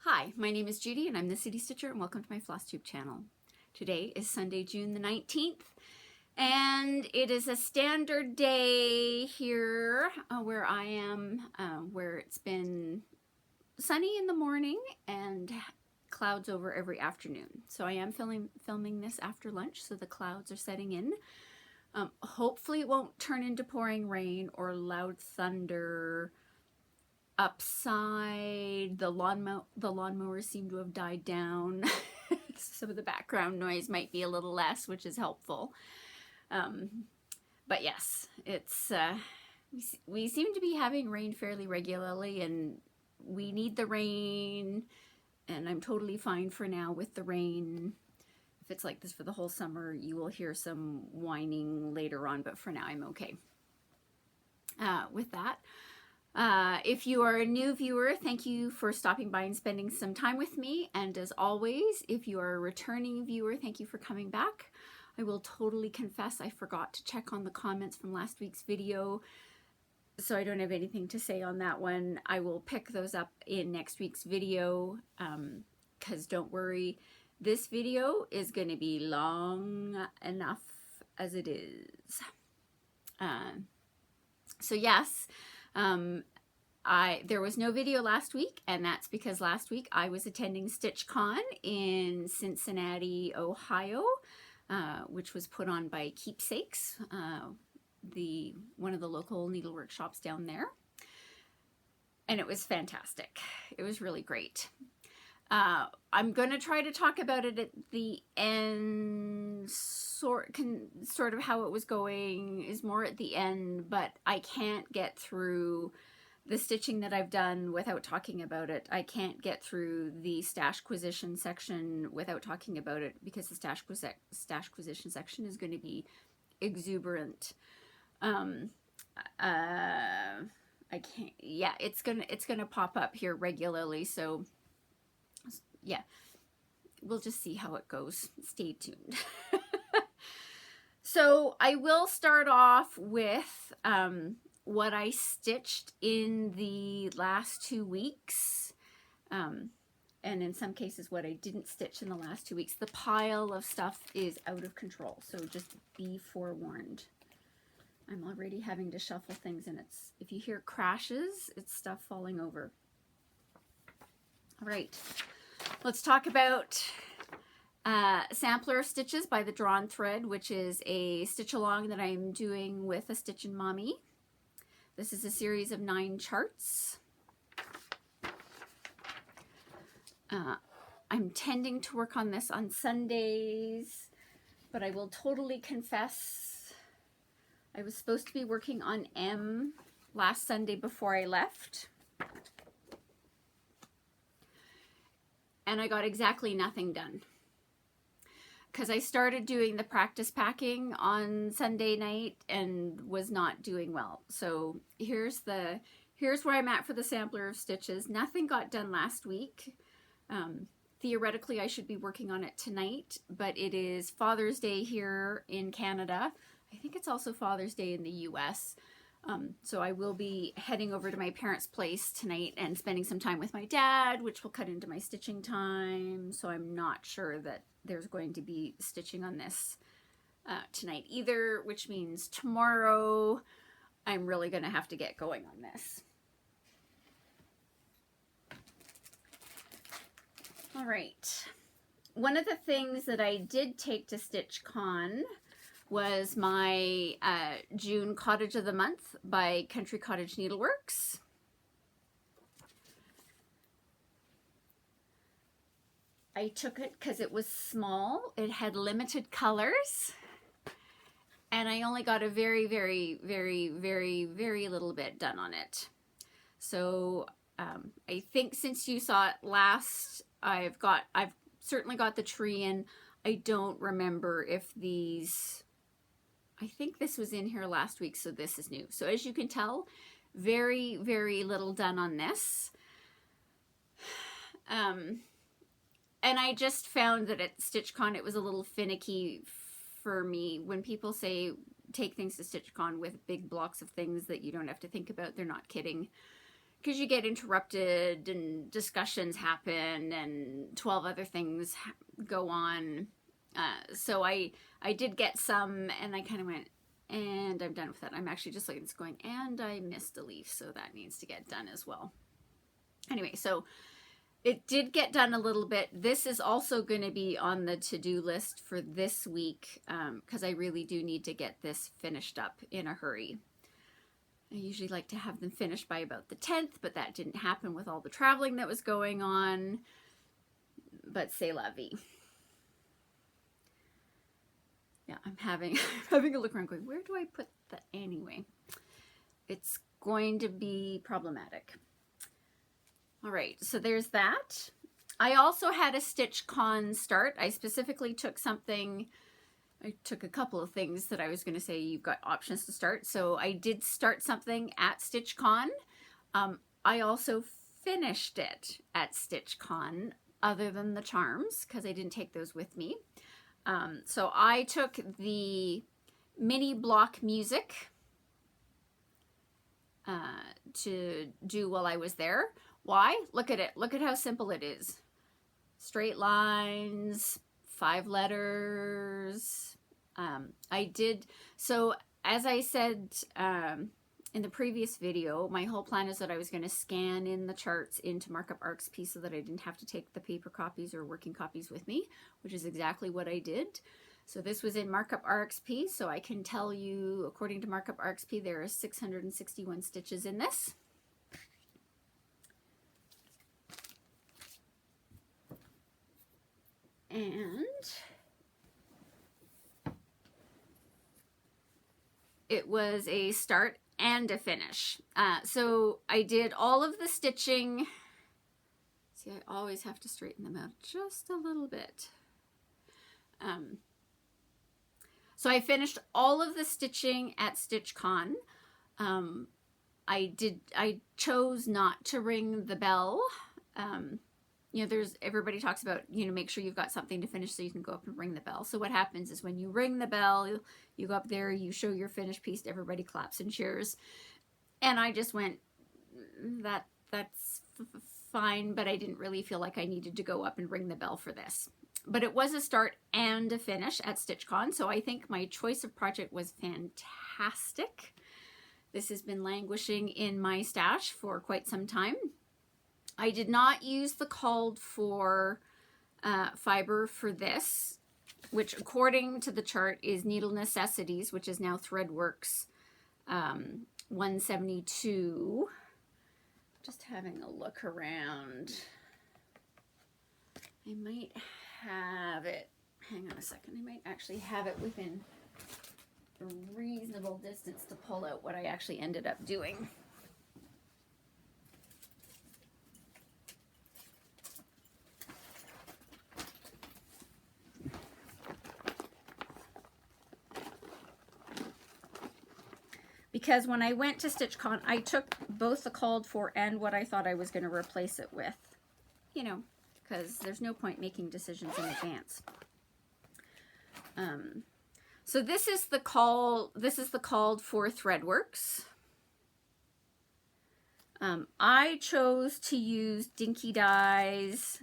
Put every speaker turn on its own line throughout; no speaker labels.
Hi, my name is Judy and I'm the City Stitcher and welcome to my Flosstube channel. Today is Sunday, June the 19th and it is a standard day here where I am, where it's been sunny in the morning and clouds over every afternoon. So I am filming this after lunch, so the clouds are setting in. Hopefully it won't turn into pouring rain or loud thunder. Upside, the lawnmowers seem to have died down. Some of the background noise might be a little less, which is helpful. But yes, it's we seem to be having rain fairly regularly, and we need the rain, and I'm totally fine for now with the rain. If it's like this for the whole summer, you will hear some whining later on, but for now I'm okay. With that, if you are a new viewer, thank you for stopping by and spending some time with me. And as always, if you are a returning viewer, thank you for coming back. I will totally confess I forgot to check on the comments from last week's video, so I don't have anything to say on that one. I will pick those up in next week's video, because don't worry, this video is going to be long enough as it is. So yes, there was no video last week, and that's because last week I was attending StitchCon in Cincinnati, Ohio, which was put on by Keepsakes, one of the local needlework shops down there, and it was fantastic. It was really great. I'm going to try to talk about it at the end, sort of how it was going is more at the end, but I can't get through the stitching that I've done without talking about it. I can't get through the Stashquisition section without talking about it, because the Stashquisition section is going to be exuberant. I can't, yeah, it's gonna pop up here regularly, so yeah, we'll just see how it goes. Stay tuned. So I will start off with what I stitched in the last 2 weeks, and in some cases what I didn't stitch in the last 2 weeks. The pile of stuff is out of control, so just be forewarned. I'm already having to shuffle things, and if you hear crashes, it's stuff falling over. All right. Let's talk about Sampler Stitches by the Drawn Thread, which is a stitch along that I'm doing with a Stitchin' Mommy. This is a series of 9 charts. I'm tending to work on this on Sundays, but I will totally confess I was supposed to be working on M last Sunday before I left, and I got exactly nothing done because I started doing the practice packing on Sunday night and was not doing well. So here's where I'm at for the sampler of stitches. Nothing got done last week. Theoretically, I should be working on it tonight, but it is Father's Day here in Canada. I think it's also Father's Day in the US. So I will be heading over to my parents' place tonight and spending some time with my dad, which will cut into my stitching time. So I'm not sure that there's going to be stitching on this tonight either, which means tomorrow I'm really going to have to get going on this. All right. One of the things that I did take to StitchCon was my June Cottage of the Month by Country Cottage Needleworks. I took it because it was small, it had limited colors, and I only got a very, very, very, very, very little bit done on it. So I think since you saw it last, I've certainly got the tree in. I don't remember if I think this was in here last week, so this is new. So as you can tell, very, very little done on this. And I just found that at StitchCon it was a little finicky for me. When people say take things to StitchCon with big blocks of things that you don't have to think about, they're not kidding. because you get interrupted and discussions happen and 12 other things go on. So I did get some, and I kind of went, and I'm done with that. I'm actually just looking at this going, and I missed a leaf, so that needs to get done as well. Anyway, so it did get done a little bit. This is also going to be on the to-do list for this week, because I really do need to get this finished up in a hurry. I usually like to have them finished by about the 10th, but that didn't happen with all the traveling that was going on. But c'est la vie. Yeah, I'm having a look around going, where do I put that anyway? It's going to be problematic. All right, so there's that. I also had a StitchCon start. I specifically took something, I took a couple of things that I was going to say you've got options to start. So I did start something at StitchCon. I also finished it at StitchCon, other than the charms, because I didn't take those with me. So I took the mini block music to do while I was there. Why? Look at it. Look at how simple it is. Straight lines, 5 letters. So as I said in the previous video, my whole plan is that I was going to scan in the charts into Markup RxP so that I didn't have to take the paper copies or working copies with me, which is exactly what I did. So this was in Markup RxP, so I can tell you, according to Markup RxP, there are 661 stitches in this. And it was a start and a finish. So I did all of the stitching. See, I always have to straighten them out just a little bit. So I finished all of the stitching at StitchCon. I chose not to ring the bell. You know, everybody talks about, you know, make sure you've got something to finish so you can go up and ring the bell. So what happens is when you ring the bell, you go up there, you show your finished piece, everybody claps and cheers. And I just went, that's fine, but I didn't really feel like I needed to go up and ring the bell for this. But it was a start and a finish at StitchCon, so I think my choice of project was fantastic. This has been languishing in my stash for quite some time. I did not use the called for fiber for this, which according to the chart is Needle Necessities, which is now Threadworks 172. Just having a look around. I might have it, hang on a second, I might actually have it within a reasonable distance to pull out what I actually ended up doing. Because when I went to StitchCon, I took both the called for and what I thought I was going to replace it with. You know, because there's no point making decisions in advance. So this is the called for Threadworks. I chose to use Dinky Dye's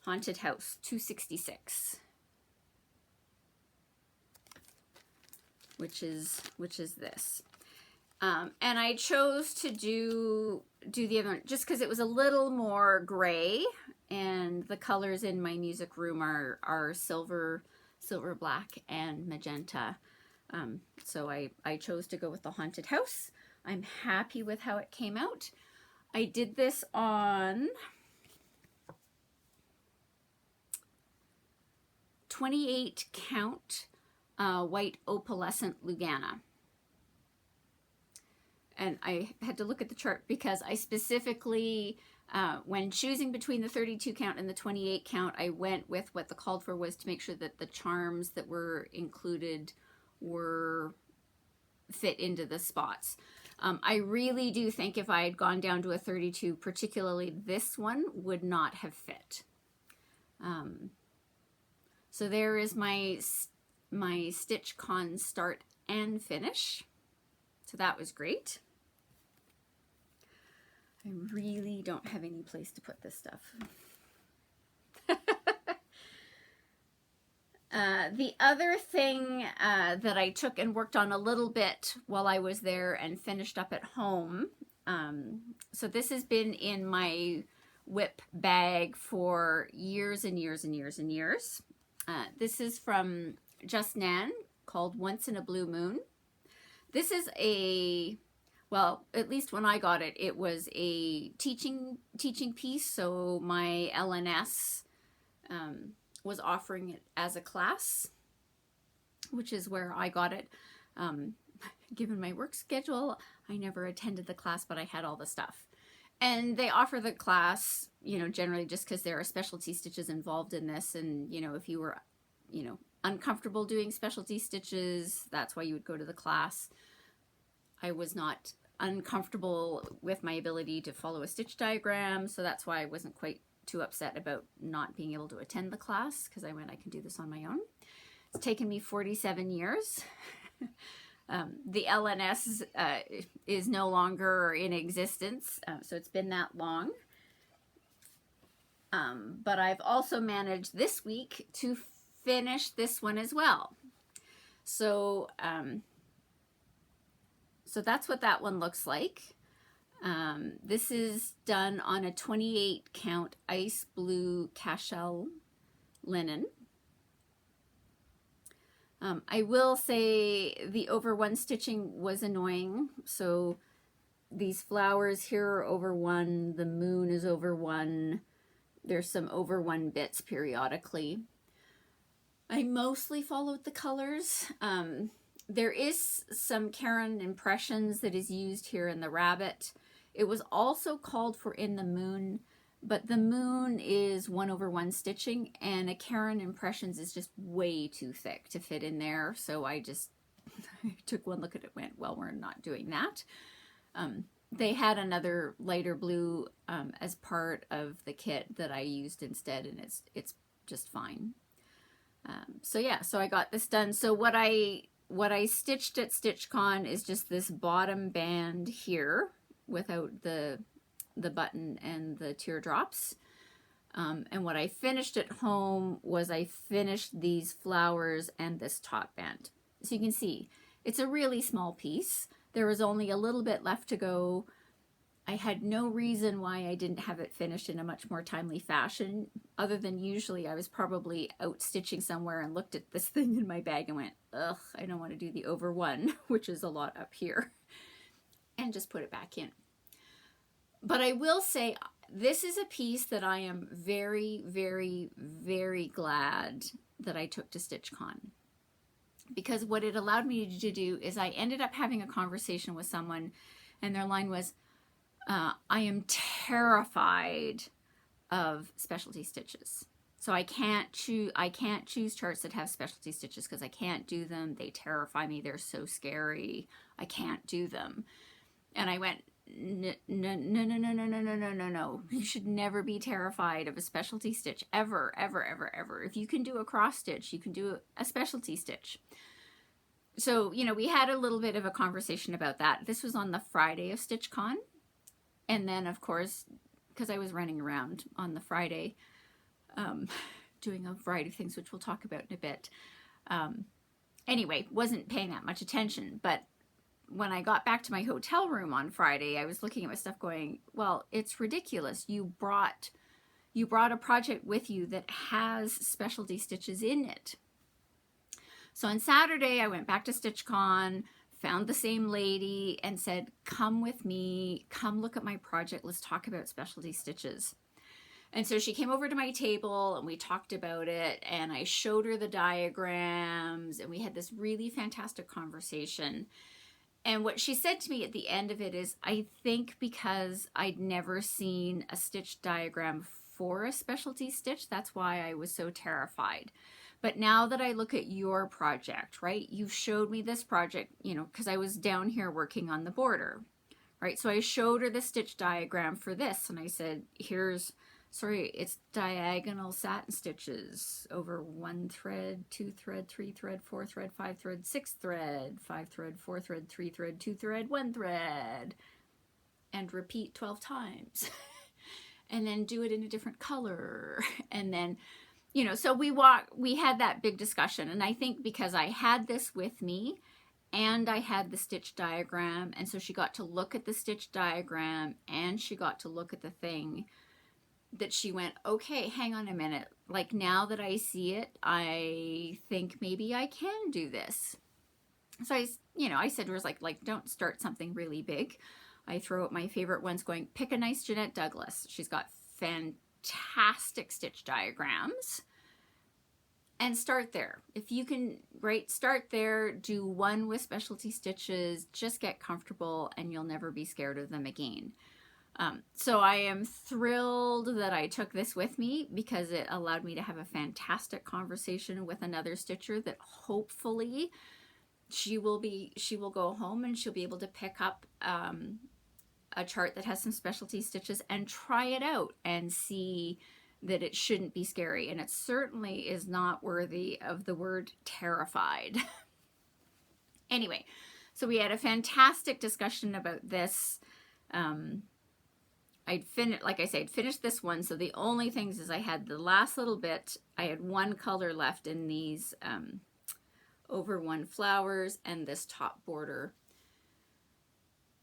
Haunted House 266. Which is this. And I chose to do the other one just because it was a little more gray, and the colors in my music room are silver, black, and magenta. So I chose to go with the Haunted House. I'm happy with how it came out. I did this on 28 count white opalescent Lugana. And I had to look at the chart because I specifically, when choosing between the 32 count and the 28 count, I went with what the called for was to make sure that the charms that were included were fit into the spots. I really do think if I had gone down to a 32, particularly this one, would not have fit. So there is my StitchCon start and finish. So that was great. I really don't have any place to put this stuff. The other thing that I took and worked on a little bit while I was there and finished up at home. So this has been in my whip bag for years and years and years and years. This is from Just Nan, called Once in a Blue Moon. This is a, well, at least when I got it, it was a teaching piece. So my LNS was offering it as a class, which is where I got it. Given my work schedule, I never attended the class, but I had all the stuff. And they offer the class, you know, generally just because there are specialty stitches involved in this. And, you know, if you were, you know, uncomfortable doing specialty stitches, that's why you would go to the class. I was not uncomfortable with my ability to follow a stitch diagram, so that's why I wasn't quite too upset about not being able to attend the class, because I can do this on my own. It's taken me 47 years. The LNS is no longer in existence, so it's been that long. But I've also managed this week to finish this one as well. So, so that's what that one looks like. This is done on a 28 count ice blue cashel linen. I will say the over one stitching was annoying. So these flowers here are over one, the moon is over one, there's some over one bits periodically. I mostly followed the colors. There is some Caron Impressions that is used here in the rabbit. It was also called for in the moon, but the moon is 1/1 stitching, and a Caron Impressions is just way too thick to fit in there. So I just took one look at it, went, well, we're not doing that. They had another lighter blue as part of the kit that I used instead, and it's just fine. So yeah, so I got this done. So what I stitched at StitchCon is just this bottom band here without the button and the teardrops. And what I finished at home was I finished these flowers and this top band. So you can see it's a really small piece. There was only a little bit left to go. I had no reason why I didn't have it finished in a much more timely fashion, other than usually I was probably out stitching somewhere and looked at this thing in my bag and went, ugh, I don't want to do the over one, which is a lot up here, and just put it back in. But I will say, this is a piece that I am very, very, very glad that I took to StitchCon. Because what it allowed me to do is I ended up having a conversation with someone, and their line was, I am terrified of specialty stitches. So I can't choose charts that have specialty stitches because I can't do them. They terrify me. They're so scary. I can't do them. And I went, no. You should never be terrified of a specialty stitch, ever, ever, ever, ever. If you can do a cross stitch, you can do a specialty stitch. So, you know, we had a little bit of a conversation about that. This was on the Friday of StitchCon. And then, of course, because I was running around on the Friday, doing a variety of things, which we'll talk about in a bit. Anyway, wasn't paying that much attention. But when I got back to my hotel room on Friday, I was looking at my stuff going, well, it's ridiculous. You brought a project with you that has specialty stitches in it. So on Saturday, I went back to StitchCon, found the same lady and said, come with me, come look at my project, let's talk about specialty stitches. And so she came over to my table and we talked about it, and I showed her the diagrams, and we had this really fantastic conversation. And what she said to me at the end of it is, I think because I'd never seen a stitch diagram for a specialty stitch, that's why I was so terrified. But now that I look at your project, right, you've showed me this project, you know, because I was down here working on the border, right? So I showed her the stitch diagram for this, and I said, it's diagonal satin stitches over 1 thread, 2 thread, 3 thread, 4 thread, 5 thread, 6 thread, 5 thread, 4 thread, 3 thread, 2 thread, 1 thread. and repeat 12 times and then do it in a different color. And then, you know, so we had that big discussion. And I think because I had this with me and I had the stitch diagram, and so she got to look at the stitch diagram and she got to look at the thing, that she went, okay, hang on a minute. Like, now that I see it, I think maybe I can do this. So I said to her, like, don't start something really big. I throw out my favorite ones going, pick a nice Jeanette Douglas. She's got fantastic stitch diagrams. And start there. If you can, start there, do one with specialty stitches, just get comfortable, and you'll never be scared of them again. So I am thrilled that I took this with me, because it allowed me to have a fantastic conversation with another stitcher that hopefully she will go home and she'll be able to pick up a chart that has some specialty stitches and try it out and see that it shouldn't be scary. And it certainly is not worthy of the word terrified. Anyway, so we had a fantastic discussion about this. I'd finished this one. So the only things is I had the last little bit. I had one color left in these over one flowers and this top border.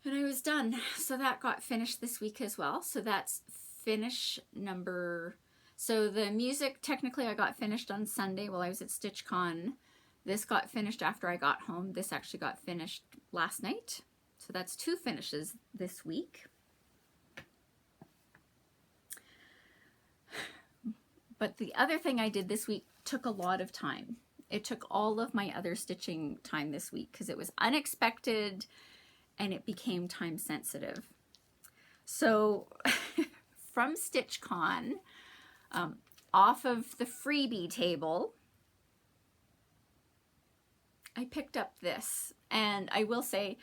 And I was done. So that got finished this week as well. So that's finish number. So the music, technically I got finished on Sunday while I was at StitchCon. This got finished after I got home. This actually got finished last night. So that's 2 finishes this week. But the other thing I did this week took a lot of time. It took all of my other stitching time this week because it was unexpected and it became time sensitive. So from StitchCon, off of the freebie table, I picked up this. And I will say,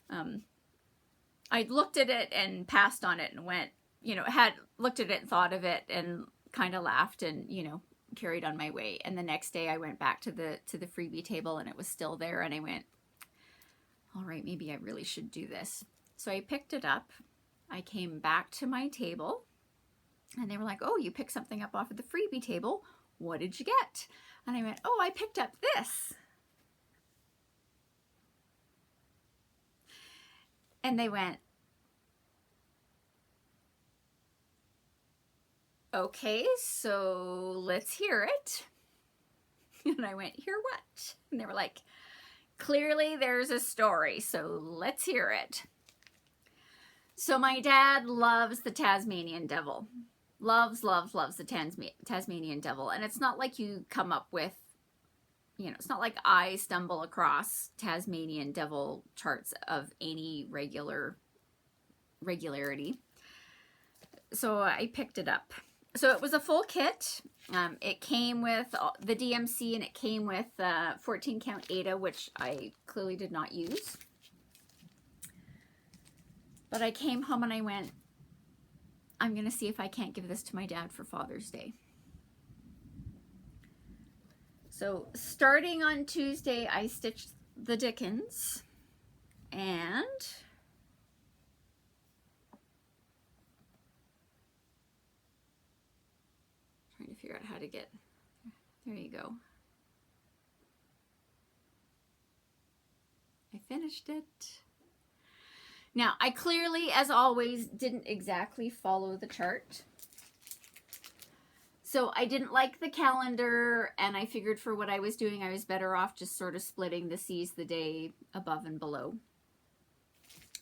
I looked at it and passed on it and went, had looked at it and thought of it and kind of laughed and, carried on my way. And the next day I went back to the freebie table and it was still there. And I went, all right, maybe I really should do this. So I picked it up. I came back to my table and they were like, oh, you picked something up off of the freebie table. What did you get? And I went, oh, I picked up this. And they went, okay, so let's hear it. And I went, hear what? And they were like, clearly there's a story, so let's hear it. So my dad loves the Tasmanian Devil. Loves the Tasmanian Devil. And it's not like you come up with, it's not like I stumble across Tasmanian Devil charts of any regularity. So I picked it up. So it was a full kit. It came with the DMC and it came with 14 count Ada, which I clearly did not use. But I came home and I went, I'm going to see if I can't give this to my dad for Father's Day. So starting on Tuesday, I stitched the Dickens and trying to figure out how to get, there you go. I finished it. Now, I clearly, as always, didn't exactly follow the chart. So I didn't like the calendar, and I figured for what I was doing, I was better off just sort of splitting the seize the day above and below.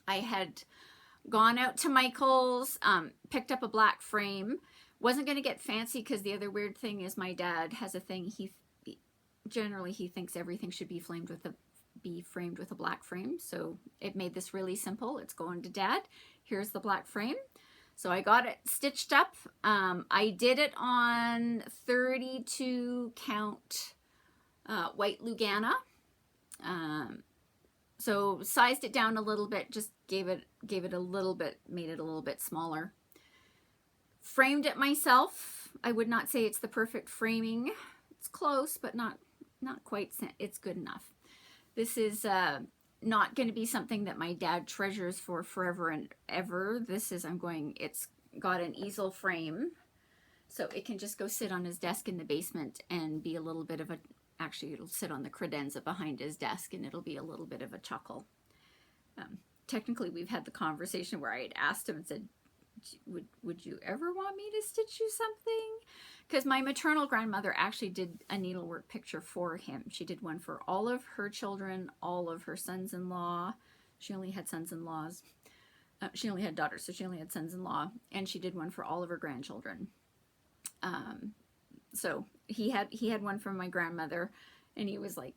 I had gone out to Michael's, picked up a black frame. Wasn't going to get fancy because the other weird thing is my dad has a thing. He thinks everything should be framed with a black frame. So it made this really simple. It's going to Dad. Here's the black frame. So I got it stitched up. I did it on 32 count white Lugana. So sized it down a little bit, just gave it a little bit, made it a little bit smaller. Framed it myself. I would not say it's the perfect framing. It's close, but not quite. It's good enough. This is not going to be something that my dad treasures for forever and ever. This is, it's got an easel frame, so it can just go sit on his desk in the basement and be a little bit of a, actually it'll sit on the credenza behind his desk and it'll be a little bit of a chuckle. Technically, we've had the conversation where I had asked him and said, would you ever want me to stitch you something? Because my maternal grandmother actually did a needlework picture for him. She did one for all of her children, all of her sons-in-law. She only had sons-in-laws. She only had daughters, so she only had sons-in-law. And she did one for all of her grandchildren. So he had one from my grandmother, and he was like,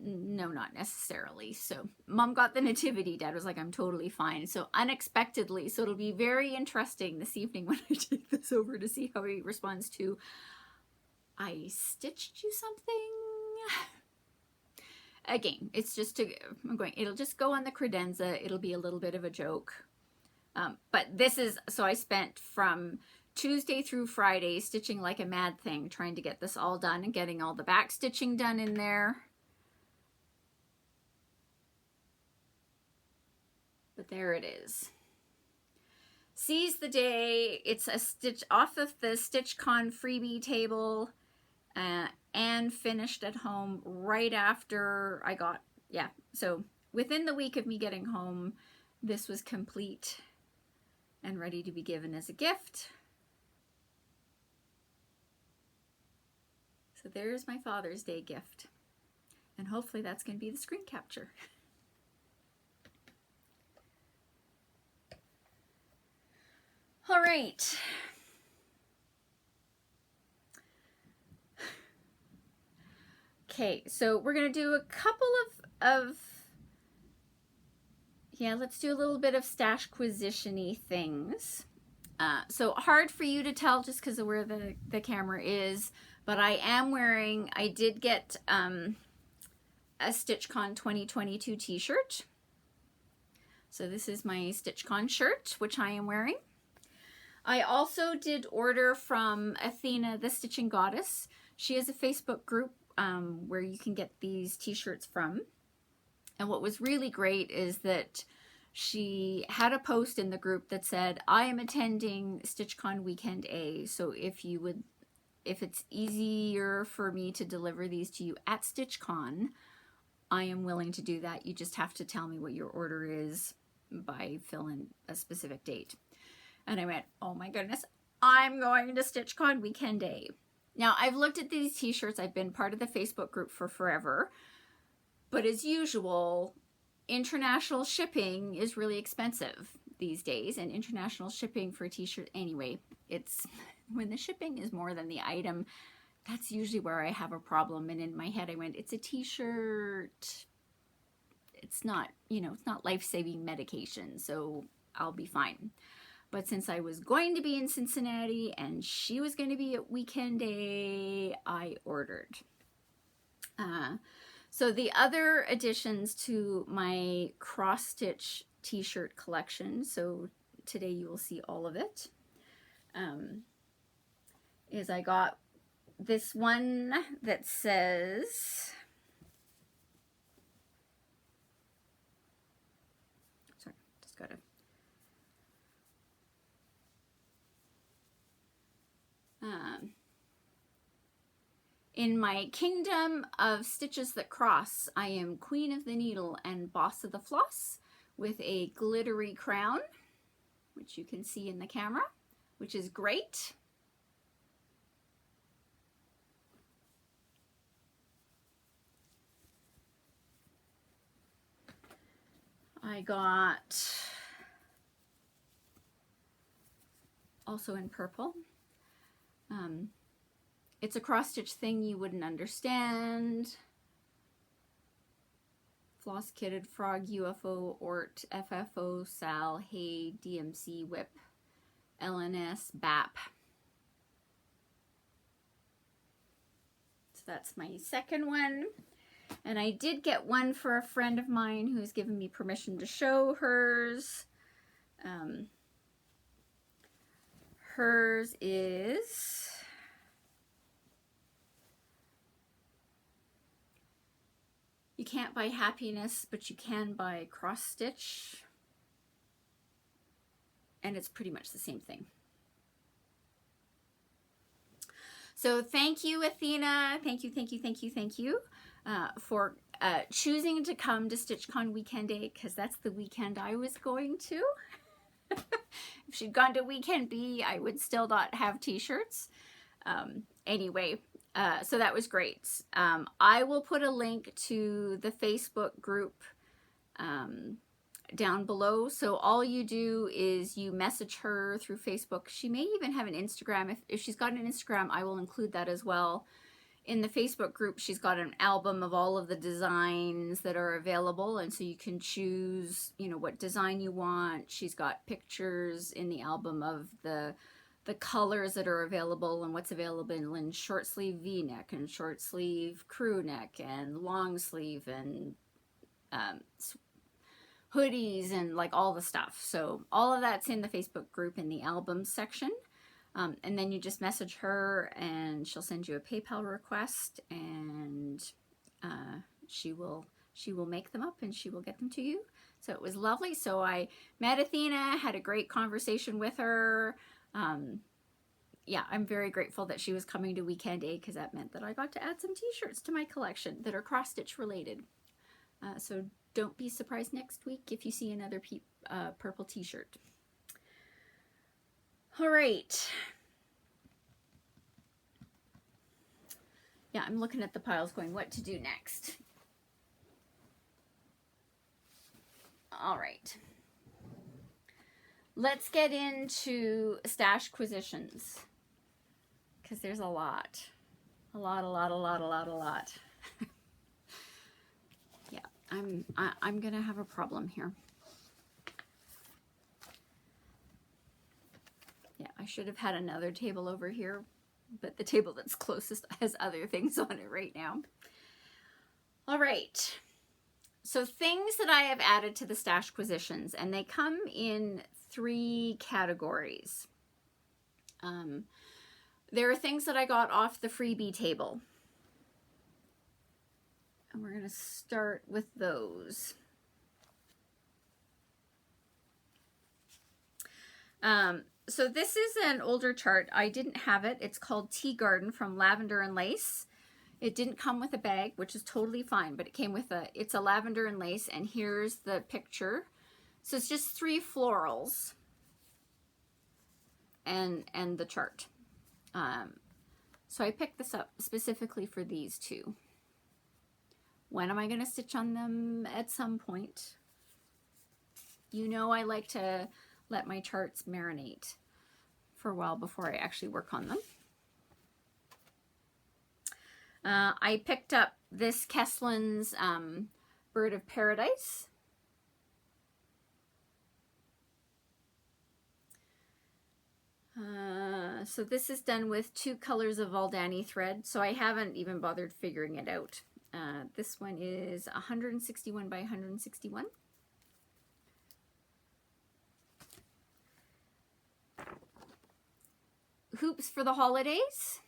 no, not necessarily. So Mom got the nativity. Dad was like, I'm totally fine. So unexpectedly, so it'll be very interesting this evening when I take this over to see how he responds to, I stitched you something. Again, it's just to, it'll just go on the credenza. It'll be a little bit of a joke. But this is, so I spent from Tuesday through Friday stitching like a mad thing, trying to get this all done and getting all the back stitching done in there. But there it is. Seize the day. It's a stitch off of the StitchCon freebie table, and finished at home right after I got, yeah. So within the week of me getting home, this was complete and ready to be given as a gift. So there's my Father's Day gift. And hopefully that's going to be the screen capture. All right. Okay, so we're going to do a couple of yeah, let's do a little bit of Stashquisition-y things. So hard for you to tell just because of where the camera is, but I am wearing, I did get a StitchCon 2022 t-shirt. So this is my StitchCon shirt, which I am wearing. I also did order from Athena, the Stitching Goddess. She has a Facebook group where you can get these t-shirts from. And what was really great is that she had a post in the group that said, I am attending StitchCon Weekend A. So if it's easier for me to deliver these to you at StitchCon, I am willing to do that. You just have to tell me what your order is by filling a specific date. And I went, oh my goodness, I'm going to StitchCon Weekend A. Now, I've looked at these t-shirts. I've been part of the Facebook group for forever. But as usual, international shipping is really expensive these days. And international shipping for a t-shirt, anyway, it's when the shipping is more than the item, that's usually where I have a problem. And in my head, I went, it's a t-shirt. It's not, you know, it's not life-saving medication, so I'll be fine. But since I was going to be in Cincinnati and she was going to be at Weekend A, I ordered. So the other additions to my cross-stitch t-shirt collection, so today you will see all of it, is I got this one that says, sorry, just got to, in my kingdom of stitches that cross, I am queen of the needle and boss of the floss, with a glittery crown, which you can see in the camera, which is great. I got, also in purple, it's a cross-stitch thing you wouldn't understand. Floss Kitted Frog, UFO, Ort, FFO, Sal, Hay, DMC, Whip, LNS, BAP. So that's my second one. And I did get one for a friend of mine who's given me permission to show hers. Hers is, can't buy happiness, but you can buy cross stitch. And it's pretty much the same thing. So thank you, Athena. Thank you, thank you, thank you, thank you for choosing to come to StitchCon Weekend Day, because that's the weekend I was going to. If she'd gone to Weekend B, I would still not have t-shirts. Anyway, so that was great. I will put a link to the Facebook group down below. So all you do is you message her through Facebook. She may even have an Instagram. If she's got an Instagram, I will include that as well. In the Facebook group, she's got an album of all of the designs that are available, and so you can choose, you know, what design you want. She's got pictures in the album of the colors that are available and what's available in short sleeve V-neck and short sleeve crew neck and long sleeve and hoodies and like all the stuff. So all of that's in the Facebook group in the album section. And then you just message her and she'll send you a PayPal request, and she will make them up and she will get them to you. So it was lovely. So I met Athena, had a great conversation with her. Yeah, I'm very grateful that she was coming to Weekend Day, because that meant that I got to add some t-shirts to my collection that are cross-stitch related. So don't be surprised next week if you see another purple t-shirt. All right. Yeah, I'm looking at the piles going, what to do next? All right. Let's get into Stashquisitions, because there's a lot. A lot. Yeah, I'm gonna have a problem here. Yeah, I should have had another table over here, but the table that's closest has other things on it right now. All right. So things that I have added to the Stashquisitions, and they come in 3 categories. There are things that I got off the freebie table, and we're going to start with those. So this is an older chart. I didn't have it. It's called Tea Garden from Lavender and Lace. It didn't come with a bag, which is totally fine, but it came with it's a lavender and lace, and here's the picture. So it's just 3 florals and the chart. So I picked this up specifically for these 2. When am I going to stitch on them? At some point. You know, I like to let my charts marinate for a while before I actually work on them. I picked up this Kesslin's Bird of Paradise. So this is done with 2 colors of Valdani thread, so I haven't even bothered figuring it out. This one is 161 by 161. Hoops for the holidays.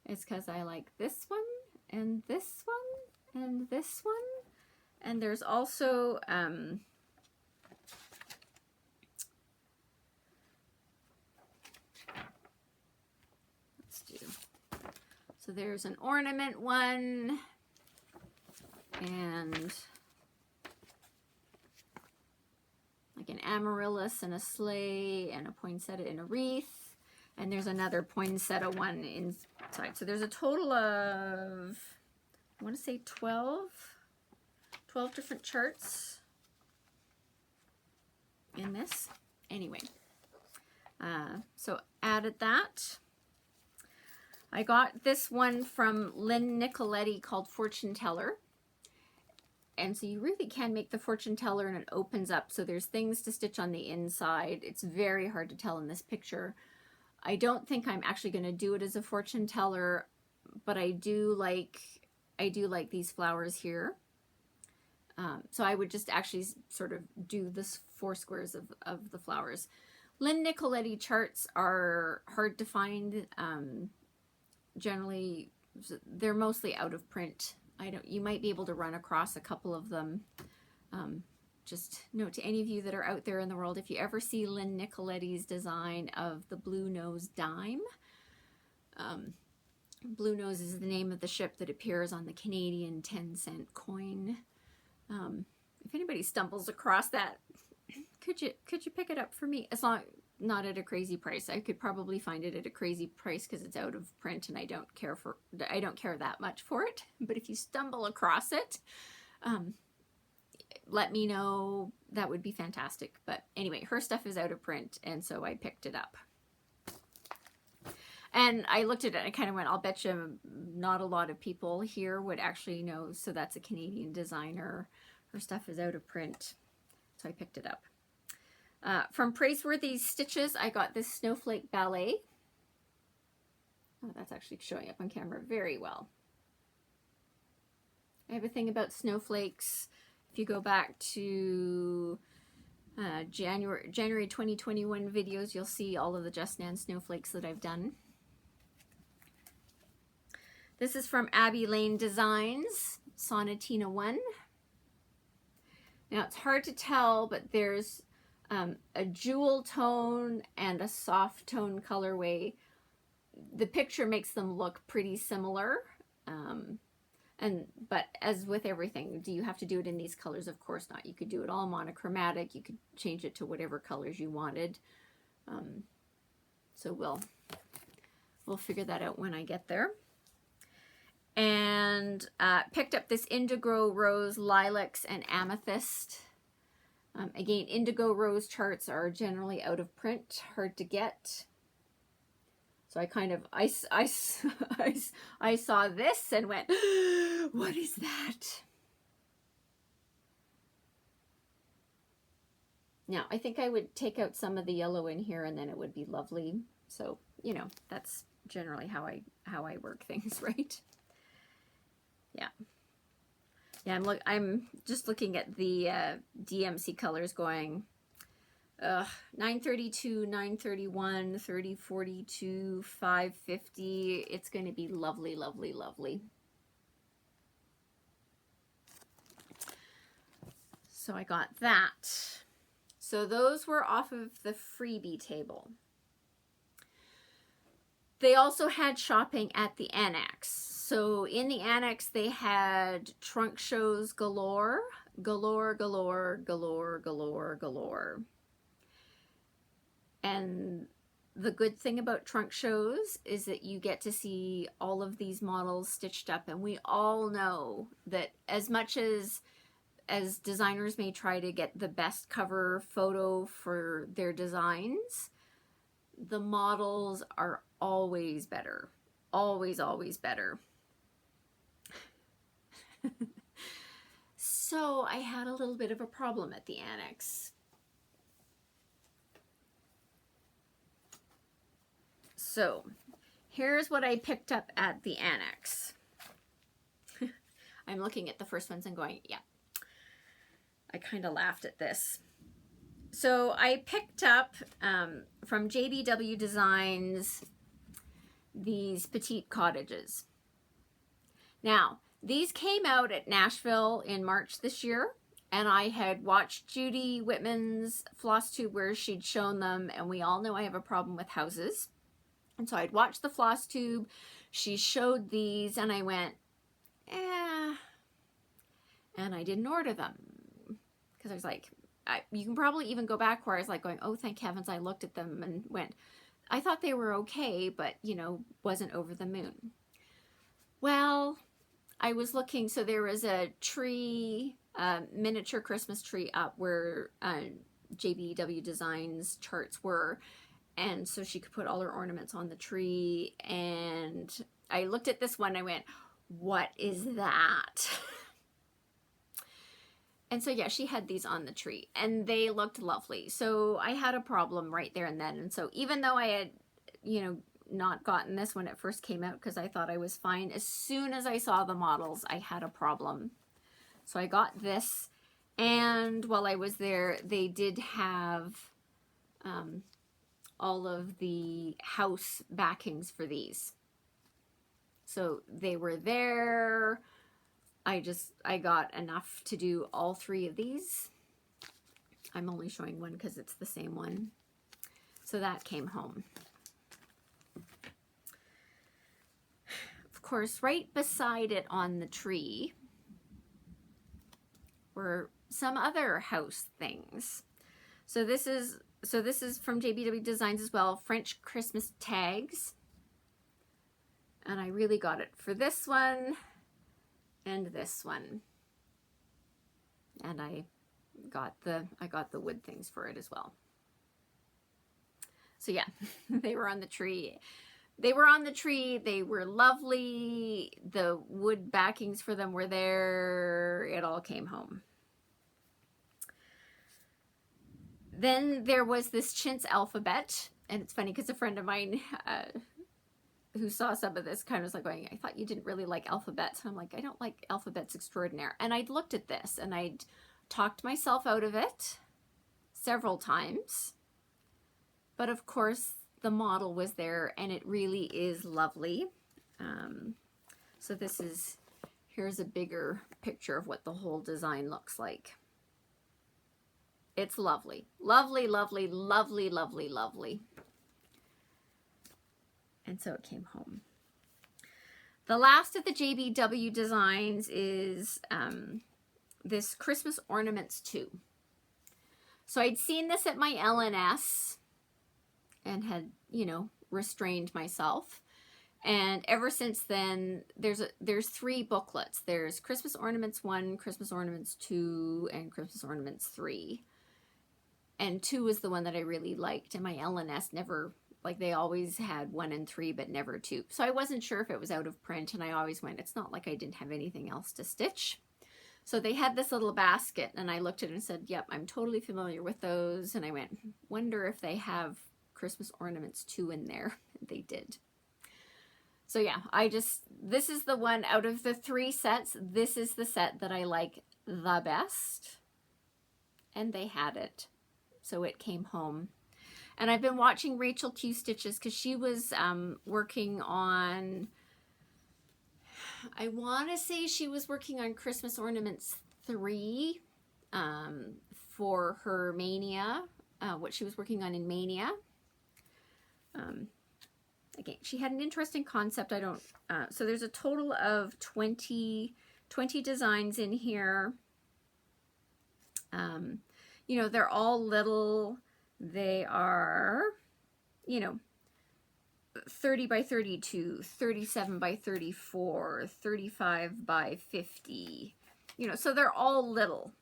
It's because I like this one and this one and this one. And there's also let's do, so there's an ornament one and like an amaryllis and a sleigh and a poinsettia and a wreath, and there's another poinsettia one inside. So there's a total of, I want to say 12 different charts in this. Anyway, so added that. I got this one from Lynn Nicoletti called Fortune Teller. And so you really can make the fortune teller, and it opens up. So there's things to stitch on the inside. It's very hard to tell in this picture. I don't think I'm actually going to do it as a fortune teller, but I do like these flowers here. So I would just actually sort of do this 4 squares of the flowers. Lynn Nicoletti charts are hard to find. Generally, they're mostly out of print. you might be able to run across a couple of them. Just note to any of you that are out there in the world, if you ever see Lynn Nicoletti's design of the Blue Nose dime, Blue Nose is the name of the ship that appears on the Canadian 10-cent coin. If anybody stumbles across that, could you pick it up for me? As long, not at a crazy price. I could probably find it at a crazy price because it's out of print and I don't care that much for it. But if you stumble across it, let me know. That would be fantastic. But anyway, her stuff is out of print, and so I picked it up. And I looked at it and I kind of went, I'll bet you not a lot of people here would actually know. So that's a Canadian designer. Her stuff is out of print. So I picked it up. From Praiseworthy Stitches, I got this Snowflake Ballet. Oh, that's actually showing up on camera very well. I have a thing about snowflakes. If you go back to January 2021 videos, you'll see all of the Just Nan snowflakes that I've done. This is from Abby Lane Designs, Sonatina 1. Now it's hard to tell, but there's a jewel tone and a soft tone colorway. The picture makes them look pretty similar. But as with everything, do you have to do it in these colors? Of course not. You could do it all monochromatic. You could change it to whatever colors you wanted. So we'll figure that out when I get there. And picked up this Indigo Rose, Lilacs, and Amethyst. Again, Indigo Rose charts are generally out of print, hard to get. So I kind of, I saw this and went, what is that? Now, I think I would take out some of the yellow in here and then it would be lovely. So, you know, that's generally how I work things, right? Yeah. Yeah, I'm just looking at the DMC colors going, 932, 931, 3042, 550. It's going to be lovely, lovely, lovely. So I got that. So those were off of the freebie table. They also had shopping at the Annex. So in the Annex, they had trunk shows galore, galore, galore, galore, galore, galore. And the good thing about trunk shows is that you get to see all of these models stitched up. And we all know that as much as designers may try to get the best cover photo for their designs, the models are always better. Always, always better. So I had a little bit of a problem at the Annex. So here's what I picked up at the Annex. I'm looking at the first ones and going, yeah. I kind of laughed at this. So I picked up from JBW Designs these petite cottages. Now, these came out at Nashville in March this year, and I had watched Judy Whitman's Flosstube where she'd shown them, and we all know I have a problem with houses. And so I'd watched the Flosstube, she showed these, and I went, and I didn't order them. Because I was like, you can probably even go back where I was like going, oh, thank heavens I looked at them and went, I thought they were okay, but, you know, wasn't over the moon. Well, I was looking, so there was a tree, miniature Christmas tree up where JBW Designs charts were, and so she could put all her ornaments on the tree, and I looked at this one and I went, what is that? And so, yeah, she had these on the tree, and they looked lovely. So I had a problem right there and then. And so even though I had, you know, not gotten this when it first came out because I thought I was fine, as soon as I saw the models, I had a problem. So I got this, and while I was there, they did have all of the house backings for these. So they were there. I got enough to do all 3 of these. I'm only showing one because it's the same one. So that came home. Of course, right beside it on the tree were some other house things. So this is from JBW Designs as well, French Christmas tags. And I really got it for this one and this one. And I got the wood things for it as well. So yeah, they were on the tree. They were on the tree. They were lovely. The wood backings for them were there. It all came home. Then there was this chintz alphabet. And it's funny because a friend of mine who saw some of this kind of was like going, I thought you didn't really like alphabets. And I'm like, I don't like alphabets extraordinaire. And I'd looked at this and I'd talked myself out of it several times. But of course, the model was there and it really is lovely. So here's a bigger picture of what the whole design looks like. It's lovely. Lovely, lovely, lovely, lovely, lovely. And so it came home. The last of the JBW designs is this Christmas Ornaments 2. So I'd seen this at my LNS and had, you know, restrained myself. And ever since then, there's 3 booklets. There's Christmas Ornaments 1, Christmas Ornaments 2, and Christmas Ornaments 3. And 2 was the one that I really liked. And my LNS never, like they always had 1 and 3, but never 2. So I wasn't sure if it was out of print. And I always went, it's not like I didn't have anything else to stitch. So they had this little basket and I looked at it and said, yep, I'm totally familiar with those. And I went, wonder if they have Christmas Ornaments 2 in there. They did. So yeah, this is the one out of the 3 sets. This is the set that I like the best. And they had it. So it came home. And I've been watching Rachel Q Stitches because she was working on, I want to say she was working on Christmas Ornaments 3 for her Mania, what she was working on in Mania. Again, she had an interesting concept. So there's a total of 20 designs in here. You know, they're all little. They are, you know, 30 by 32, 37 by 34, 35 by 50. You know, so they're all little.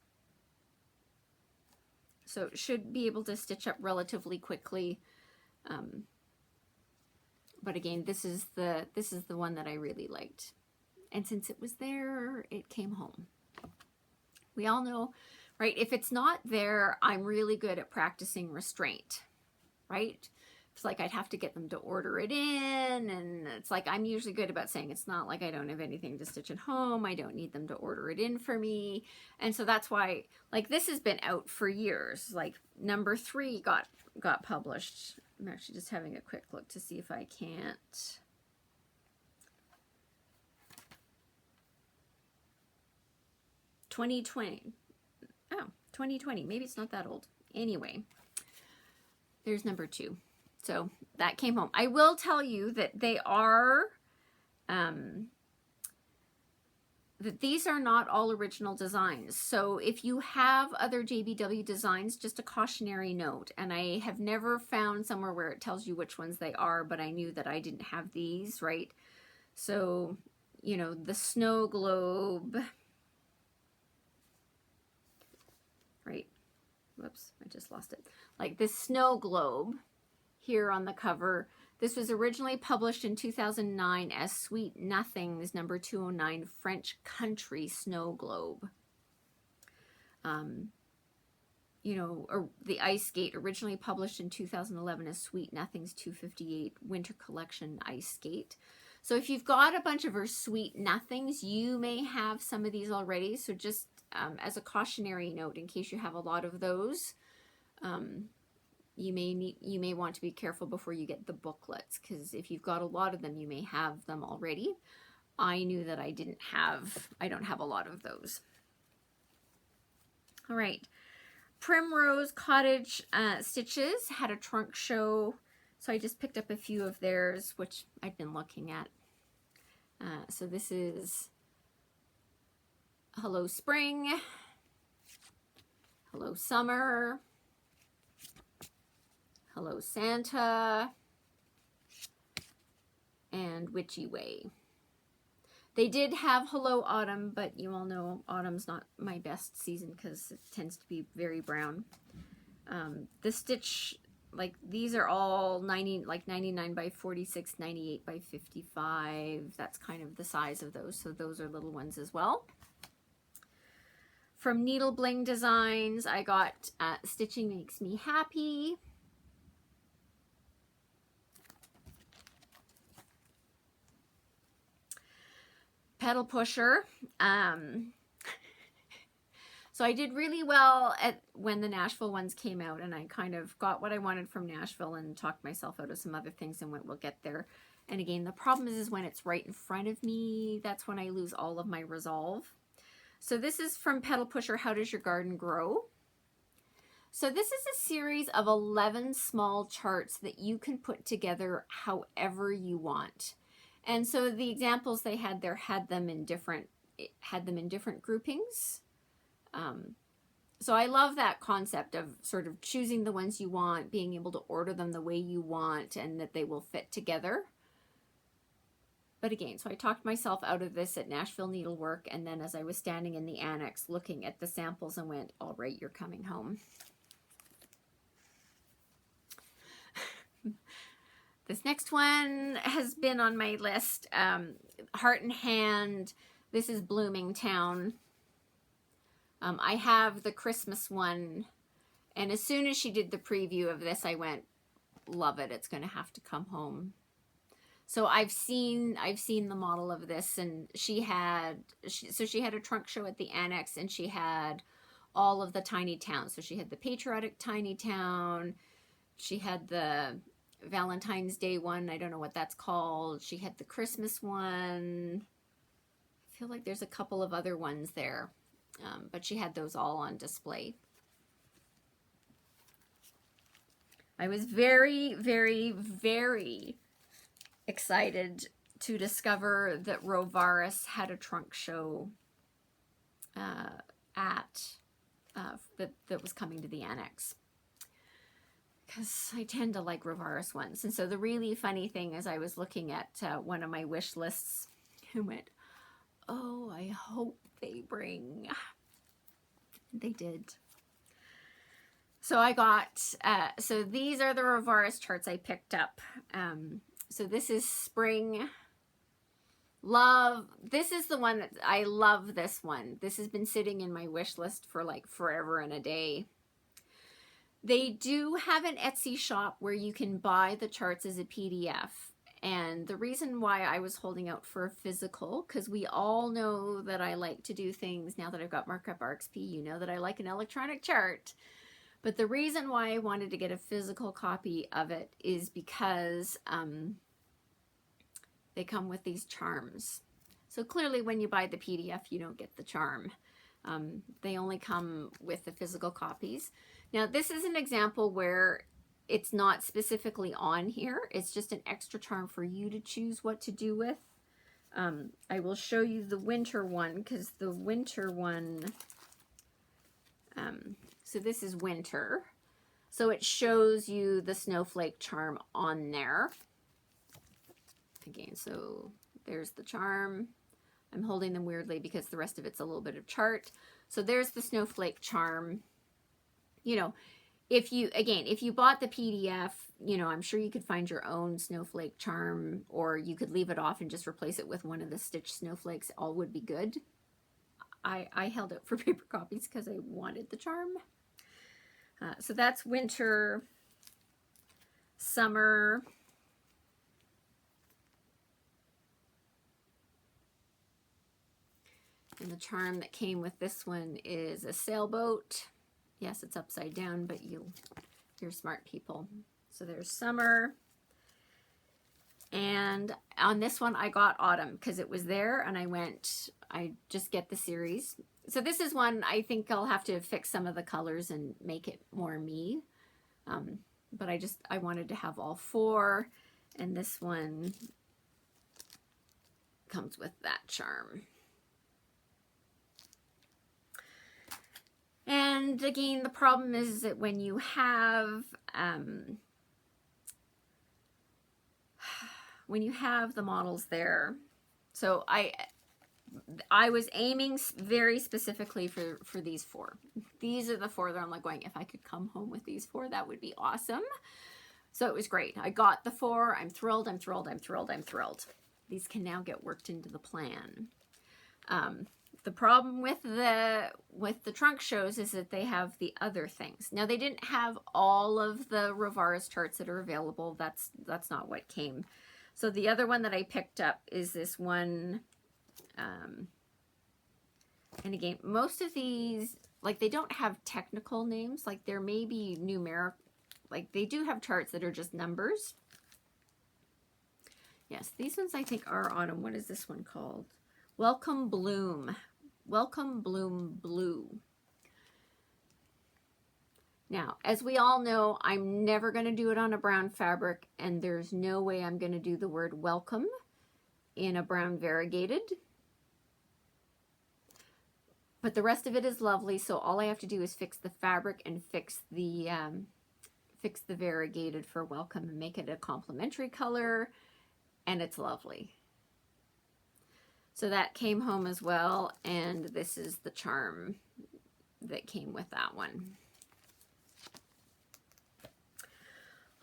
So it should be able to stitch up relatively quickly. But again, this is the one that I really liked. And since it was there, it came home. We all know, right? If it's not there, I'm really good at practicing restraint, right? It's like I'd have to get them to order it in. And it's like I'm usually good about saying it's not like I don't have anything to stitch at home. I don't need them to order it in for me. And so that's why, like, this has been out for years. Like number 3 got published. I'm actually just having a quick look to see if I can't. Oh, 2020. Maybe it's not that old. Anyway, there's number 2. So that came home. I will tell you that they are, that these are not all original designs. So if you have other JBW designs, just a cautionary note. And I have never found somewhere where it tells you which ones they are, but I knew that I didn't have these, right? So, you know, the snow globe, right? Whoops, I just lost it. Like this snow globe here on the cover. This was originally published in 2009 as Sweet Nothings number 209 French Country Snow Globe. You know, or the Ice Skate, originally published in 2011 as Sweet Nothings 258 Winter Collection Ice Skate. So if you've got a bunch of her Sweet Nothings, you may have some of these already. So just as a cautionary note, in case you have a lot of those, you may want to be careful before you get the booklets, because if you've got a lot of them, you may have them already. I knew that I don't have a lot of those. All right. Primrose Cottage Stitches had a trunk show, so I just picked up a few of theirs, which I've been looking at. So this is Hello Spring, Hello Summer, Hello Santa, and Witchy Way. They did have Hello Autumn, but you all know autumn's not my best season because it tends to be very brown. The stitch, like these are all 99 by 46, 98 by 55. That's kind of the size of those, so those are little ones as well. From Needle Bling Designs, I got Stitching Makes Me Happy. Pedal Pusher. So I did really well when the Nashville ones came out, and I kind of got what I wanted from Nashville and talked myself out of some other things and we'll get there. And again, the problem is when it's right in front of me, that's when I lose all of my resolve. So this is from Pedal Pusher, How Does Your Garden Grow? So this is a series of 11 small charts that you can put together however you want. And so the examples they had there had them in different groupings. So I love that concept of sort of choosing the ones you want, being able to order them the way you want, and that they will fit together. But again, so I talked myself out of this at Nashville Needlework, and then as I was standing in the Annex looking at the samples and went, all right, you're coming home. This next one has been on my list. Heart and Hand. This is Bloomingtown. I have the Christmas one, and as soon as she did the preview of this, I went, love it. It's going to have to come home. So I've seen the model of this, and she had a trunk show at the Annex, and she had all of the tiny towns. So she had the patriotic tiny town. She had the Valentine's Day one. I don't know what that's called. She had the Christmas one. I feel like there's a couple of other ones there, but she had those all on display. I was very, very, very excited to discover that Rovaris had a trunk show that was coming to the Annex, because I tend to like Rovaris ones. And so the really funny thing is I was looking at one of my wish lists and went, oh, I hope they bring. They did. So I got, so these are the Rovaris charts I picked up. So this is Spring Love. This is the one that I love. This one. This has been sitting in my wish list for like forever and a day. They do have an Etsy shop where you can buy the charts as a PDF. And the reason why I was holding out for a physical, because we all know that I like to do things, now that I've got Markup RXP, you know that I like an electronic chart. But the reason why I wanted to get a physical copy of it is because they come with these charms. So clearly when you buy the PDF, you don't get the charm. They only come with the physical copies. Now this is an example where it's not specifically on here. It's just an extra charm for you to choose what to do with. I will show you the winter one, because the winter one, so this is winter. So it shows you the snowflake charm on there. Again, so there's the charm. I'm holding them weirdly because the rest of it's a little bit of chart. So there's the snowflake charm. You know, if you bought the PDF, you know, I'm sure you could find your own snowflake charm, or you could leave it off and just replace it with one of the stitched snowflakes. All would be good. I held out for paper copies because I wanted the charm. So that's winter, summer, and the charm that came with this one is a sailboat. Yes, it's upside down, but you're smart people. So there's summer. And on this one, I got autumn because it was there, and I just get the series. So this is one I think I'll have to fix some of the colors and make it more me. But I wanted to have all 4, and this one comes with that charm. And again, the problem is that when you have the models there, so I was aiming very specifically for these 4. These are the 4 that I'm like going, if I could come home with these 4, that would be awesome. So it was great. I got the 4. I'm thrilled, I'm thrilled, I'm thrilled, I'm thrilled. These can now get worked into the plan. The problem with the trunk shows is that they have the other things. Now, they didn't have all of the Ravaris charts that are available. That's not what came. So the other one that I picked up is this one. And again, most of these, like, they don't have technical names. Like, there may be numeric, like, they do have charts that are just numbers. Yes, these ones I think are autumn. What is this one called? Welcome Bloom. Welcome Bloom Blue. Now, as we all know, I'm never going to do it on a brown fabric, and there's no way I'm going to do the word welcome in a brown variegated. But the rest of it is lovely, so all I have to do is fix the fabric and fix the variegated for welcome and make it a complementary color, and it's lovely. So that came home as well, and this is the charm that came with that one.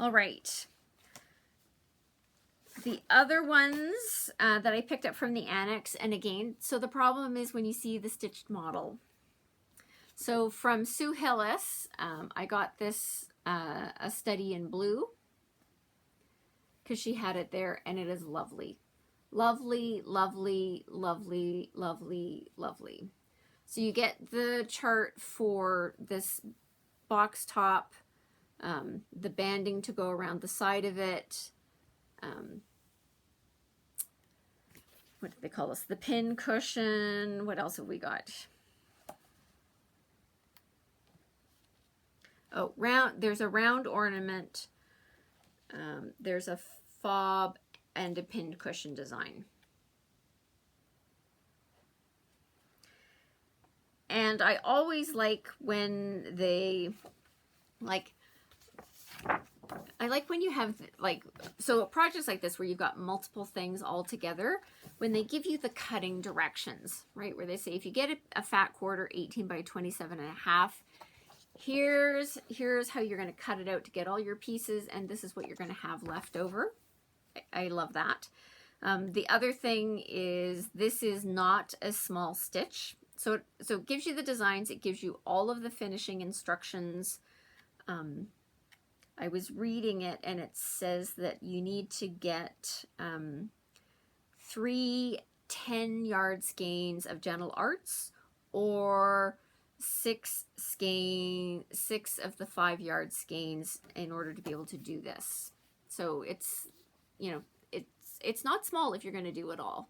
All right. The other ones that I picked up from the Annex, and again, so the problem is when you see the stitched model. So from Sue Hillis, I got this, a study in blue, because she had it there, and it is lovely. Lovely, lovely, lovely, lovely, lovely. So you get the chart for this box top, the banding to go around the side of it. What do they call this? The pin cushion. What else have we got? Oh, there's a round ornament. There's a fob and a pinned cushion design. And I always like when they, like, I like when you have, like, so projects like this where you've got multiple things all together, when they give you the cutting directions, right? Where they say, if you get a fat quarter, 18 by 27.5, here's how you're going to cut it out to get all your pieces, and this is what you're going to have left over. I love that. The other thing is, this is not a small stitch. So it gives you the designs, it gives you all of the finishing instructions. I was reading it, and it says that you need to get 3 10-yard skeins of Gentle Arts, or 6 of the 5-yard skeins in order to be able to do this. So it's, you know, it's not small if you're going to do it all.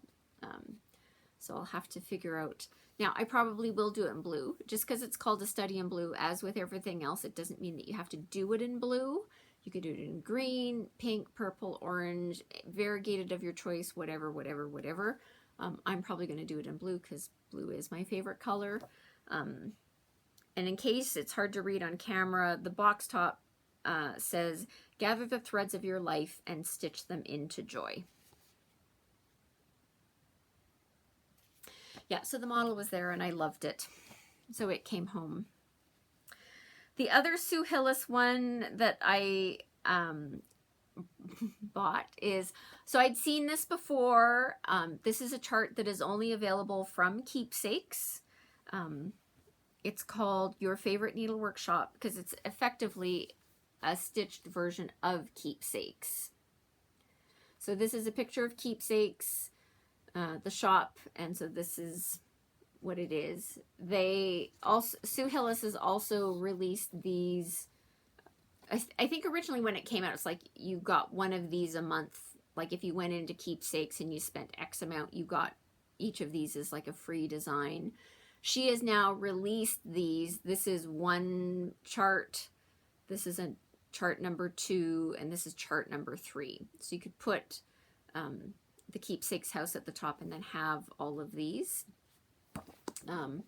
So I'll have to figure out. Now, I probably will do it in blue. Just because it's called a study in blue, as with everything else, it doesn't mean that you have to do it in blue. You could do it in green, pink, purple, orange, variegated of your choice, whatever, whatever, whatever. I'm probably going to do it in blue because blue is my favorite color. And in case it's hard to read on camera, the box top says, gather the threads of your life and stitch them into joy. Yeah, so the model was there and I loved it. So it came home. The other Sue Hillis one that I bought is, so I'd seen this before. This is a chart that is only available from Keepsakes. It's called Your Favorite Needlework Shop because it's effectively a stitched version of Keepsakes. So this is a picture of Keepsakes, the shop, and so this is what it is. They also, Sue Hillis has also released these. I think originally when it came out, it's like you got one of these a month like if you went into Keepsakes and you spent X amount, you got each of these as like a free design. She has now released these. This is one chart. This is a chart number 2, and this is chart number 3. So you could put the Keepsakes house at the top and then have all of these. And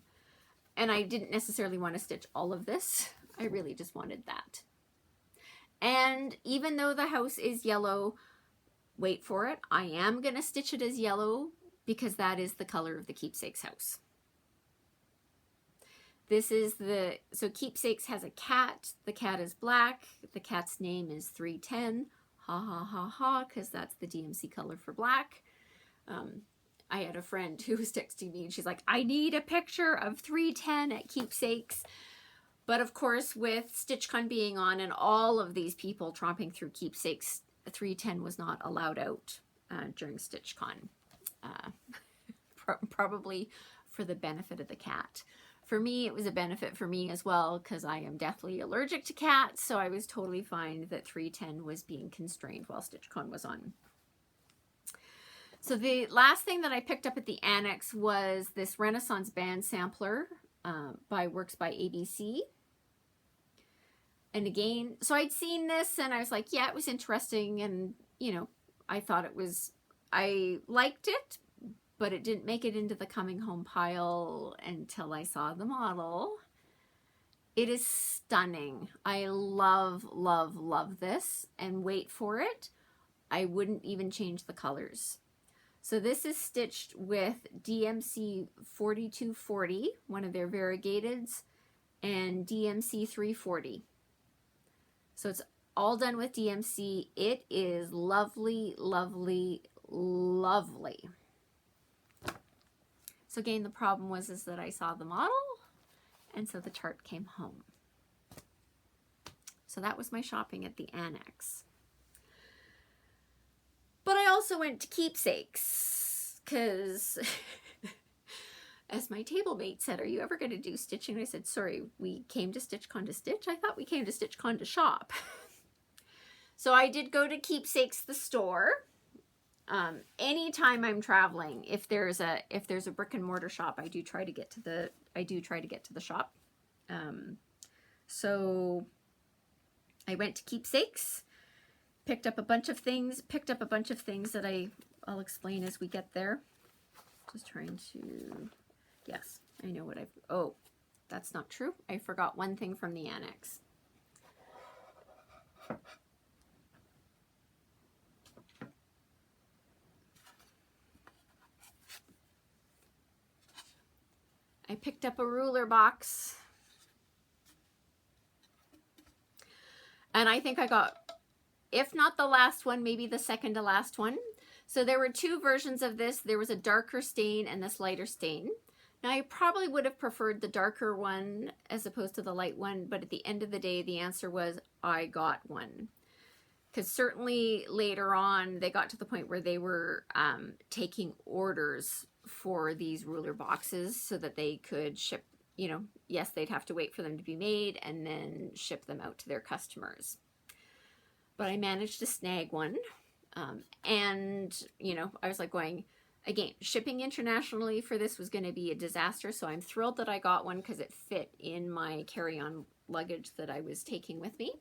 I didn't necessarily want to stitch all of this. I really just wanted that. And even though the house is yellow, wait for it, I am going to stitch it as yellow because that is the color of the Keepsakes house. This is the, so Keepsakes has a cat. The cat is black. The cat's name is 310. Ha ha ha ha, because that's the DMC color for black. I had a friend who was texting me and she's like, I need a picture of 310 at Keepsakes. But of course, with StitchCon being on and all of these people tromping through Keepsakes, 310 was not allowed out during StitchCon. Probably for the benefit of the cat. For me, it was a benefit for me as well because I am deathly allergic to cats, so I was totally fine that 310 was being constrained while StitchCon was on. So the last thing that I picked up at the Annex was this Renaissance band sampler by Works by ABC. And again, so I'd seen this and I was like, yeah, it was interesting, and you know, I thought it was, I liked it, but it didn't make it into the coming home pile until I saw the model. It is stunning. I love, love, love this, and wait for it, I wouldn't even change the colors. So this is stitched with DMC 4240, one of their variegateds, and DMC 340. So it's all done with DMC. It is lovely, lovely, lovely. So again, the problem was that I saw the model, and so the chart came home. So that was my shopping at the Annex. But I also went to Keepsakes because, as my table mate said, are you ever going to do stitching? I said, sorry, we came to StitchCon to stitch. I thought we came to StitchCon to shop. So I did go to Keepsakes, the store. Anytime I'm traveling, if there's a brick and mortar shop, I do try to get to the shop. So I went to Keepsakes. Picked up a bunch of things that I'll explain as we get there. Just trying to, yes, I know what oh, that's not true. I forgot one thing from the Annex. I picked up a ruler box. And I think I got, if not the last one, maybe the second to last one. So there were 2 versions of this. There was a darker stain and this lighter stain. Now I probably would have preferred the darker one as opposed to the light one, but at the end of the day, the answer was I got one. Because certainly later on, they got to the point where they were taking orders for these ruler boxes so that they could ship, you know, yes, they'd have to wait for them to be made and then ship them out to their customers. But I managed to snag one. And, you know, I was like going, again, shipping internationally for this was going to be a disaster. So I'm thrilled that I got one because it fit in my carry-on luggage that I was taking with me.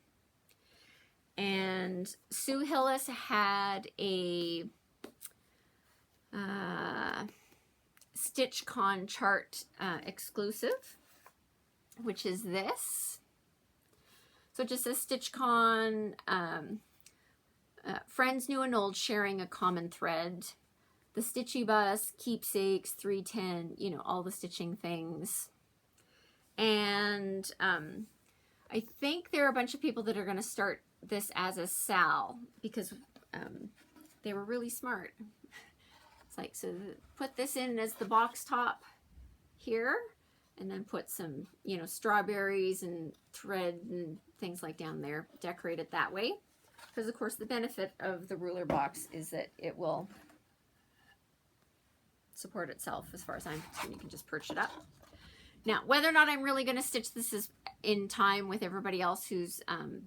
And Sue Hillis had a StitchCon chart exclusive, which is this. So it just says StitchCon, friends new and old sharing a common thread, the Stitchy Bus, Keepsakes, 310, you know, all the stitching things. And I think there are a bunch of people that are going to start this as a SAL because they were really smart. It's like, so put this in as the box top here, and then put some, you know, strawberries and thread and things like down there, decorate it that way. Because of course the benefit of the ruler box is that it will support itself as far as I'm concerned. You can just perch it up. Now, whether or not I'm really going to stitch this is in time with everybody else who's,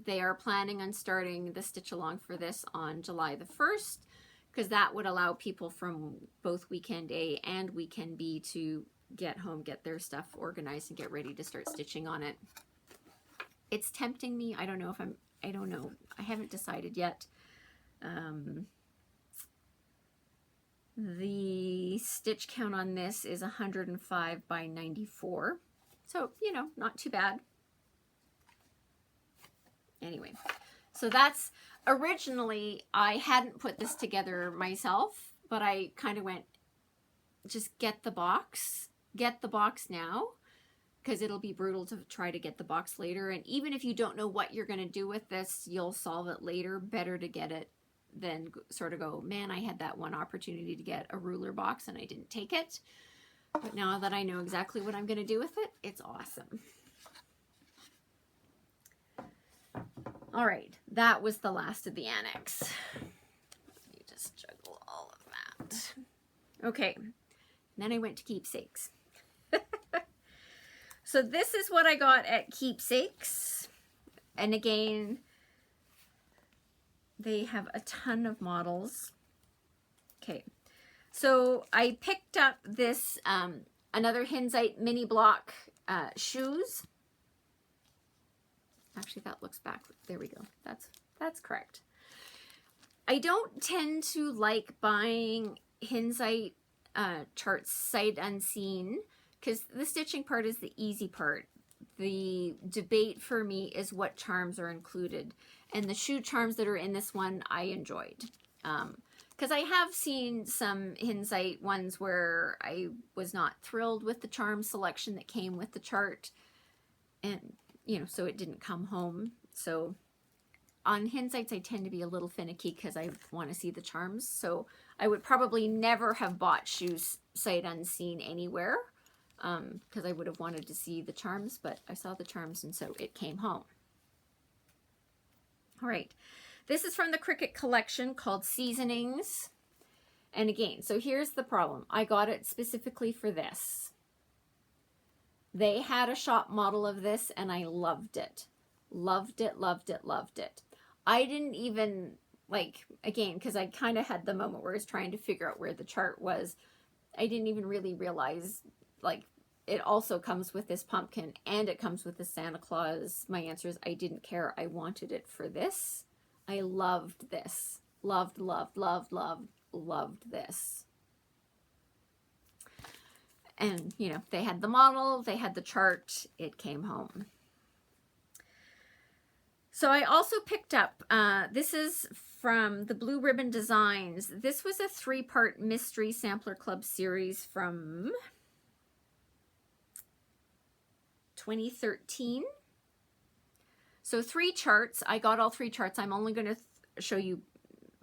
they are planning on starting the stitch along for this on July the 1st. because that would allow people from both weekend A and weekend B to get home, get their stuff organized, and get ready to start stitching on it. It's tempting me. I don't know. I haven't decided yet. The stitch count on this is 105 by 94. So, you know, not too bad. Anyway, so that's, originally I hadn't put this together myself, but I kind of went, just get the box now, because it'll be brutal to try to get the box later. And even if you don't know what you're going to do with this, you'll solve it later. Better to get it than sort of go, man, I had that one opportunity to get a ruler box and I didn't take it. But now that I know exactly what I'm going to do with it, it's awesome. All right, that was the last of the Annex. Let me just juggle all of that. Okay, and then I went to Keepsakes. So this is what I got at Keepsakes. And again, they have a ton of models. Okay, so I picked up this, another Hinzite mini block shoes. Actually, that looks back. There we go. That's correct. I don't tend to like buying Hinzite charts sight unseen, because the stitching part is the easy part. The debate for me is what charms are included. And the shoe charms that are in this one, I enjoyed. Because I have seen some Hinzite ones where I was not thrilled with the charm selection that came with the chart. And, you know, so it didn't come home. So on Hinzites, I tend to be a little finicky because I want to see the charms. So I would probably never have bought shoes sight unseen anywhere, because I would have wanted to see the charms, but I saw the charms and so it came home. All right, this is from the Cricut collection called Seasonings. And again, so here's the problem. I got it specifically for this. They had a shop model of this and I loved it. Loved it, loved it, loved it. I didn't even, like, again, because I kind of had the moment where I was trying to figure out where the chart was. I didn't even really realize, like, it also comes with this pumpkin and it comes with the Santa Claus. My answer is I didn't care. I wanted it for this. I loved this. Loved, loved, loved, loved, loved this. And, you know, they had the model, they had the chart, it came home. So I also picked up, this is from the Blue Ribbon Designs. This was a 3-part Mystery Sampler Club series from 2013. So 3 charts. I got all 3 charts. I'm only going to show you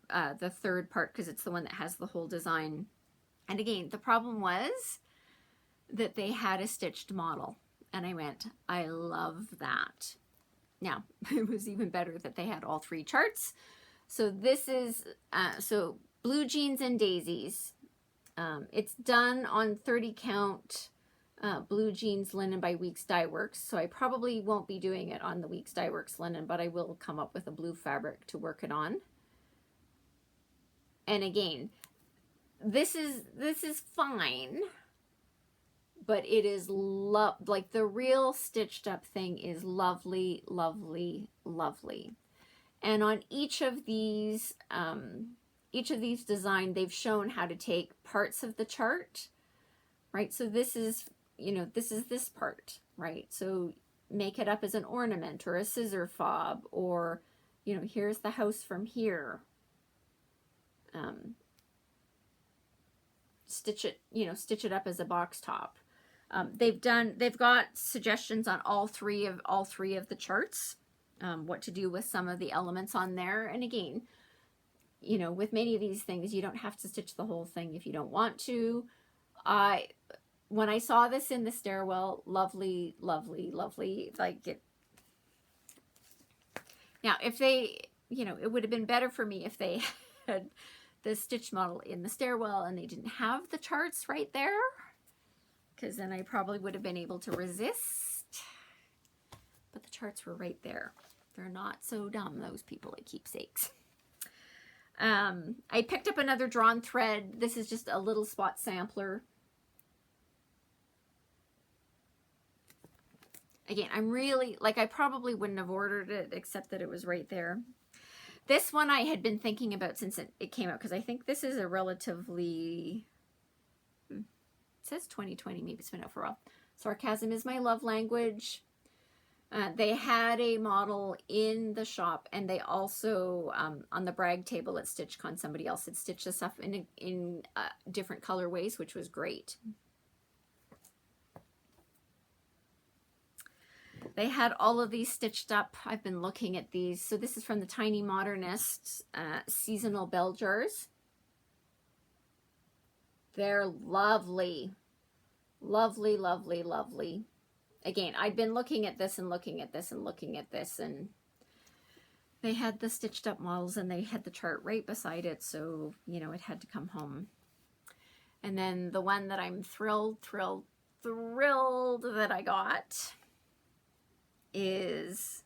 the 3rd part because it's the one that has the whole design. And again, the problem was that they had a stitched model. And I went, I love that. Now, it was even better that they had all 3 charts. So this is, so Blue Jeans and Daisies. It's done on 30 count Blue Jeans linen by Weeks Dye Works. So I probably won't be doing it on the Weeks Dye Works linen, but I will come up with a blue fabric to work it on. And again, this is fine. But it is like the real stitched up thing is lovely, lovely, lovely. And on each of these designs, they've shown how to take parts of the chart, right? So this is, you know, this is this part, right? So make it up as an ornament or a scissor fob, or, you know, here's the house from here. Stitch it, you know, stitch it up as a box top. They've got suggestions on all three of the charts, what to do with some of the elements on there. And again, you know, with many of these things, you don't have to stitch the whole thing if you don't want to. When I saw this in the stairwell, lovely, lovely, lovely, like it. Now, if they, you know, it would have been better for me if they had the stitch model in the stairwell and they didn't have the charts right there, because then I probably would have been able to resist. But the charts were right there. They're not so dumb, those people at Keepsakes. I picked up another drawn thread. This is just a little spot sampler. Again, I'm really, like, I probably wouldn't have ordered it except that it was right there. This one I had been thinking about since it came out, because I think this is a relatively, it says 2020, maybe it's been out for a while. Sarcasm is my love language. They had a model in the shop, and they also, on the brag table at StitchCon, somebody else had stitched this up in different colorways, which was great. They had all of these stitched up. I've been looking at these. So this is from the Tiny Modernists seasonal bell jars. They're lovely. Lovely, lovely, lovely. Again, I'd been looking at this and looking at this and looking at this, and they had the stitched up models and they had the chart right beside it. So, you know, it had to come home. And then the one that I'm thrilled that I got is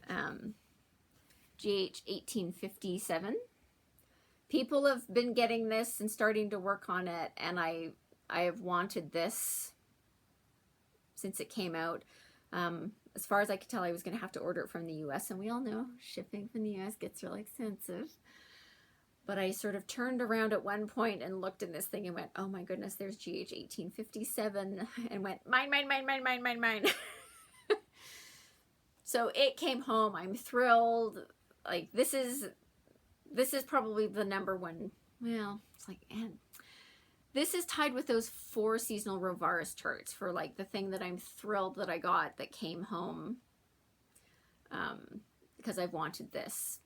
GH 1857. People have been getting this and starting to work on it, and I have wanted this since it came out. As far as I could tell, I was going to have to order it from the US, and we all know shipping from the US gets really expensive. But I sort of turned around at one point and looked in this thing and went, oh my goodness, there's GH 1857, and went, mine, mine, mine, mine, mine, mine, mine. So it came home. I'm thrilled. Like, this is probably the number one. Well, it's like, and this is tied with those 4 seasonal Rovaris charts for like the thing that I'm thrilled that I got that came home, because I've wanted this.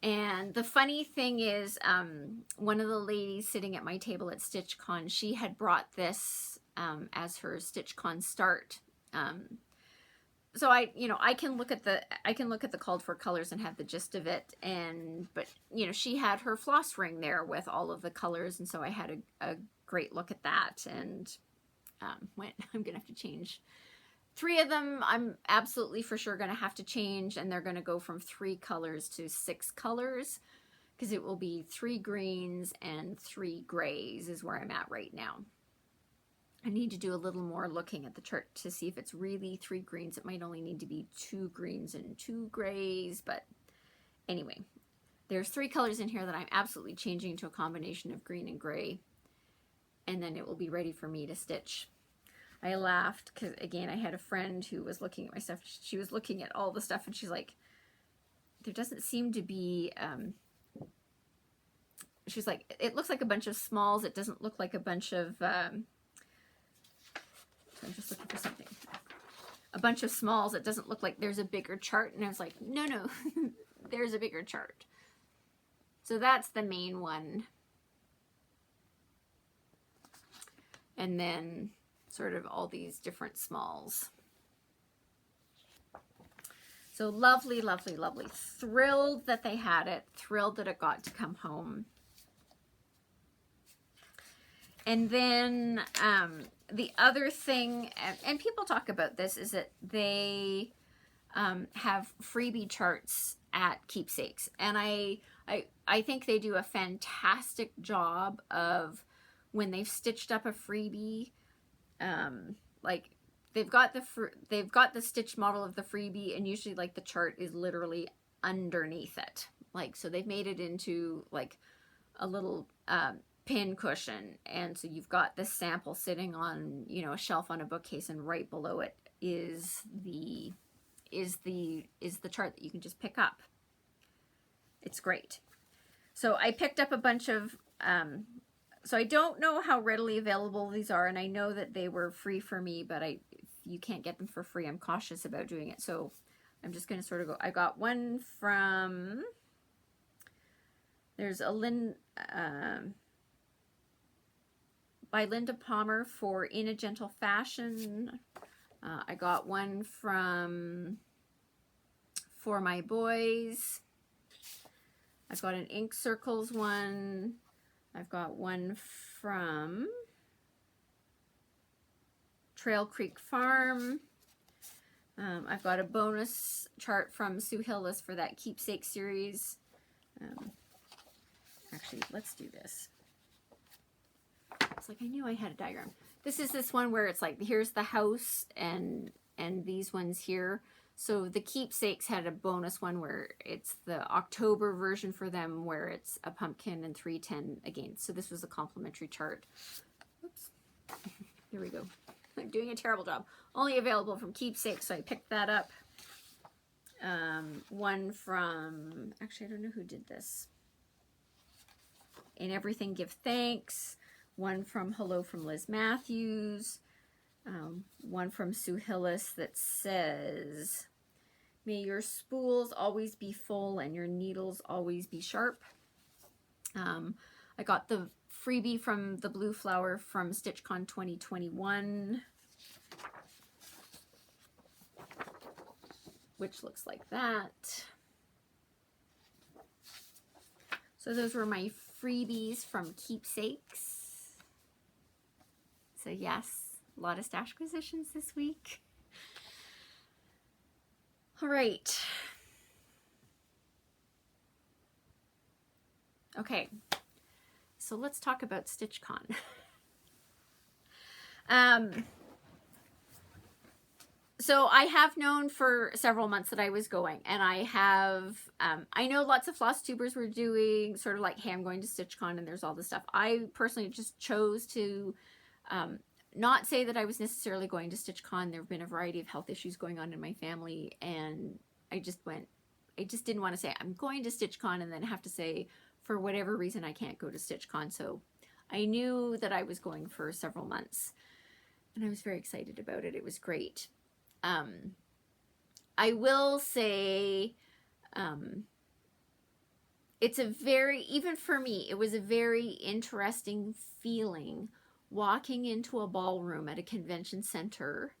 And the funny thing is, one of the ladies sitting at my table at StitchCon, she had brought this as her StitchCon start. So I can look at the called for colors and have the gist of it, but you know, she had her floss ring there with all of the colors, and so I had a great look at that, and went, I'm gonna have to change 3 of them. I'm absolutely for sure gonna have to change, and they're gonna go from 3 colors to 6 colors, because it will be 3 greens and 3 grays is where I'm at right now. I need to do a little more looking at the chart to see if it's really 3 greens. It might only need to be 2 greens and 2 grays, but anyway, there's 3 colors in here that I'm absolutely changing to a combination of green and gray, and then it will be ready for me to stitch. I laughed because, again, I had a friend who was looking at my stuff. She was looking at all the stuff, and she's like, there doesn't seem to be, she's like, it looks like a bunch of smalls. It doesn't look like a bunch of, I'm just looking for something. A bunch of smalls. It doesn't look like there's a bigger chart. And I was like, no, there's a bigger chart. So that's the main one. And then sort of all these different smalls. So lovely, lovely, lovely. Thrilled that they had it. Thrilled that it got to come home. And then the other thing, and people talk about this, is that they have freebie charts at Keepsakes. And I think they do a fantastic job of, when they've stitched up a freebie, like they've got the stitch model of the freebie, and usually like the chart is literally underneath it. Like, so they've made it into like a little pin cushion, and so you've got this sample sitting on, you know, a shelf on a bookcase, and right below it is the chart that you can just pick up. It's great. So I picked up a bunch of so I don't know how readily available these are, and I know that they were free for me, but if you can't get them for free, I'm cautious about doing it. So I'm just going to sort of go. I got one from, there's a by Linda Palmer for In a Gentle Fashion. I got one from For My Boys. I've got an Ink Circles one. I've got one from Trail Creek Farm. I've got a bonus chart from Sue Hillis for that Keepsake series. actually, let's do this. It's like I knew I had a diagram. This is this one where it's like, here's the house and these ones here. So the Keepsakes had a bonus one where it's the October version for them, where it's a pumpkin and 310 again. So this was a complimentary chart. Oops. Here we go. I'm doing a terrible job. Only available from Keepsakes, so I picked that up. One from, actually I don't know who did this. In Everything Give Thanks. One from Hello from Liz Matthews. One from Sue Hillis that says, may your spools always be full and your needles always be sharp. I got the freebie from the Blue Flower from StitchCon 2021, which looks like that. So those were my freebies from Keepsakes. So yes, a lot of Stashquisitions this week. All right. Okay. So let's talk about StitchCon. So I have known for several months that I was going, and I have, I know lots of Flosstubers were doing sort of like, hey, I'm going to StitchCon and there's all this stuff. I personally just chose to not say that I was necessarily going to StitchCon. There have been a variety of health issues going on in my family, and I just didn't want to say I'm going to StitchCon and then have to say for whatever reason I can't go to StitchCon. So I knew that I was going for several months, and I was very excited about it. It was great. I will say, it's a very, even for me, it was a very interesting feeling walking into a ballroom at a convention center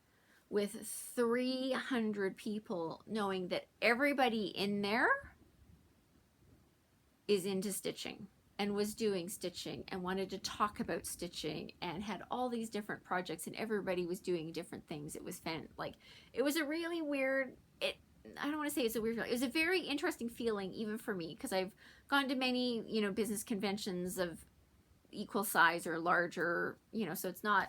with 300 people, knowing that everybody in there is into stitching and was doing stitching and wanted to talk about stitching and had all these different projects, and everybody was doing different things. It was it was a really weird, I don't want to say it's a weird feeling. It was a very interesting feeling even for me, because I've gone to many, business conventions of equal size or larger, so it's not,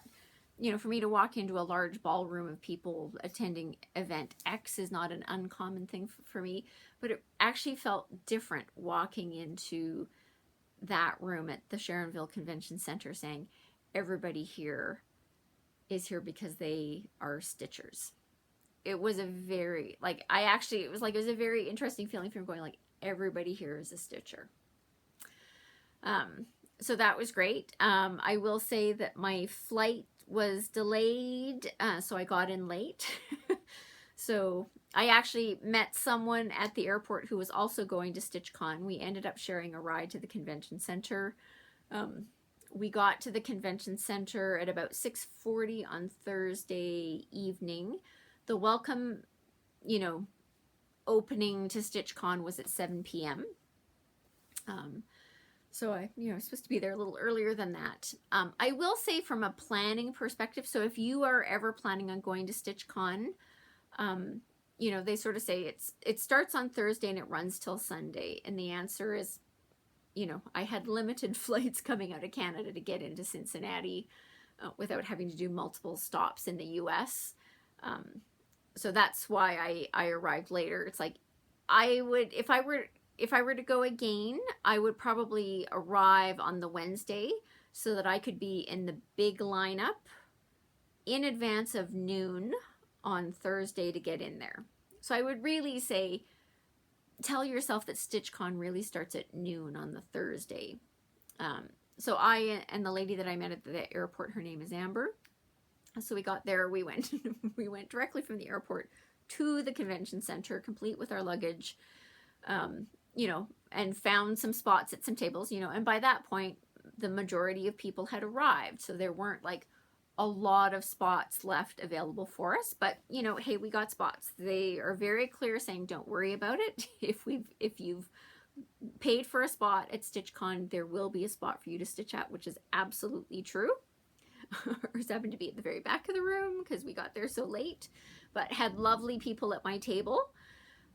for me to walk into a large ballroom of people attending event X is not an uncommon thing for me, but it actually felt different walking into that room at the Sharonville Convention Center saying everybody here is here because they are stitchers. It was a very, it was a very interesting feeling from going everybody here is a stitcher. So that was great. I will say that my flight was delayed, so I got in late. So I actually met someone at the airport who was also going to StitchCon. We ended up sharing a ride to the convention center. We got to the convention center at about 6:40 on Thursday evening. The welcome, opening to StitchCon was at 7 p.m. So I, was supposed to be there a little earlier than that. I will say from a planning perspective, so if you are ever planning on going to StitchCon, they sort of say it starts on Thursday and it runs till Sunday. And the answer is, I had limited flights coming out of Canada to get into Cincinnati without having to do multiple stops in the US. So that's why I arrived later. It's like, I would, if I were to go again, I would probably arrive on the Wednesday so that I could be in the big lineup in advance of noon on Thursday to get in there. So I would really say, tell yourself that StitchCon really starts at noon on the Thursday. So I and the lady that I met at the airport, her name is Amber. So we got there, we went directly from the airport to the convention center, complete with our luggage, and found some spots at some tables, and by that point, the majority of people had arrived. So there weren't a lot of spots left available for us, but hey, we got spots. They are very clear saying, don't worry about it. If you've paid for a spot at StitchCon, there will be a spot for you to stitch at, which is absolutely true. Ours happened to be at the very back of the room because we got there so late, but had lovely people at my table.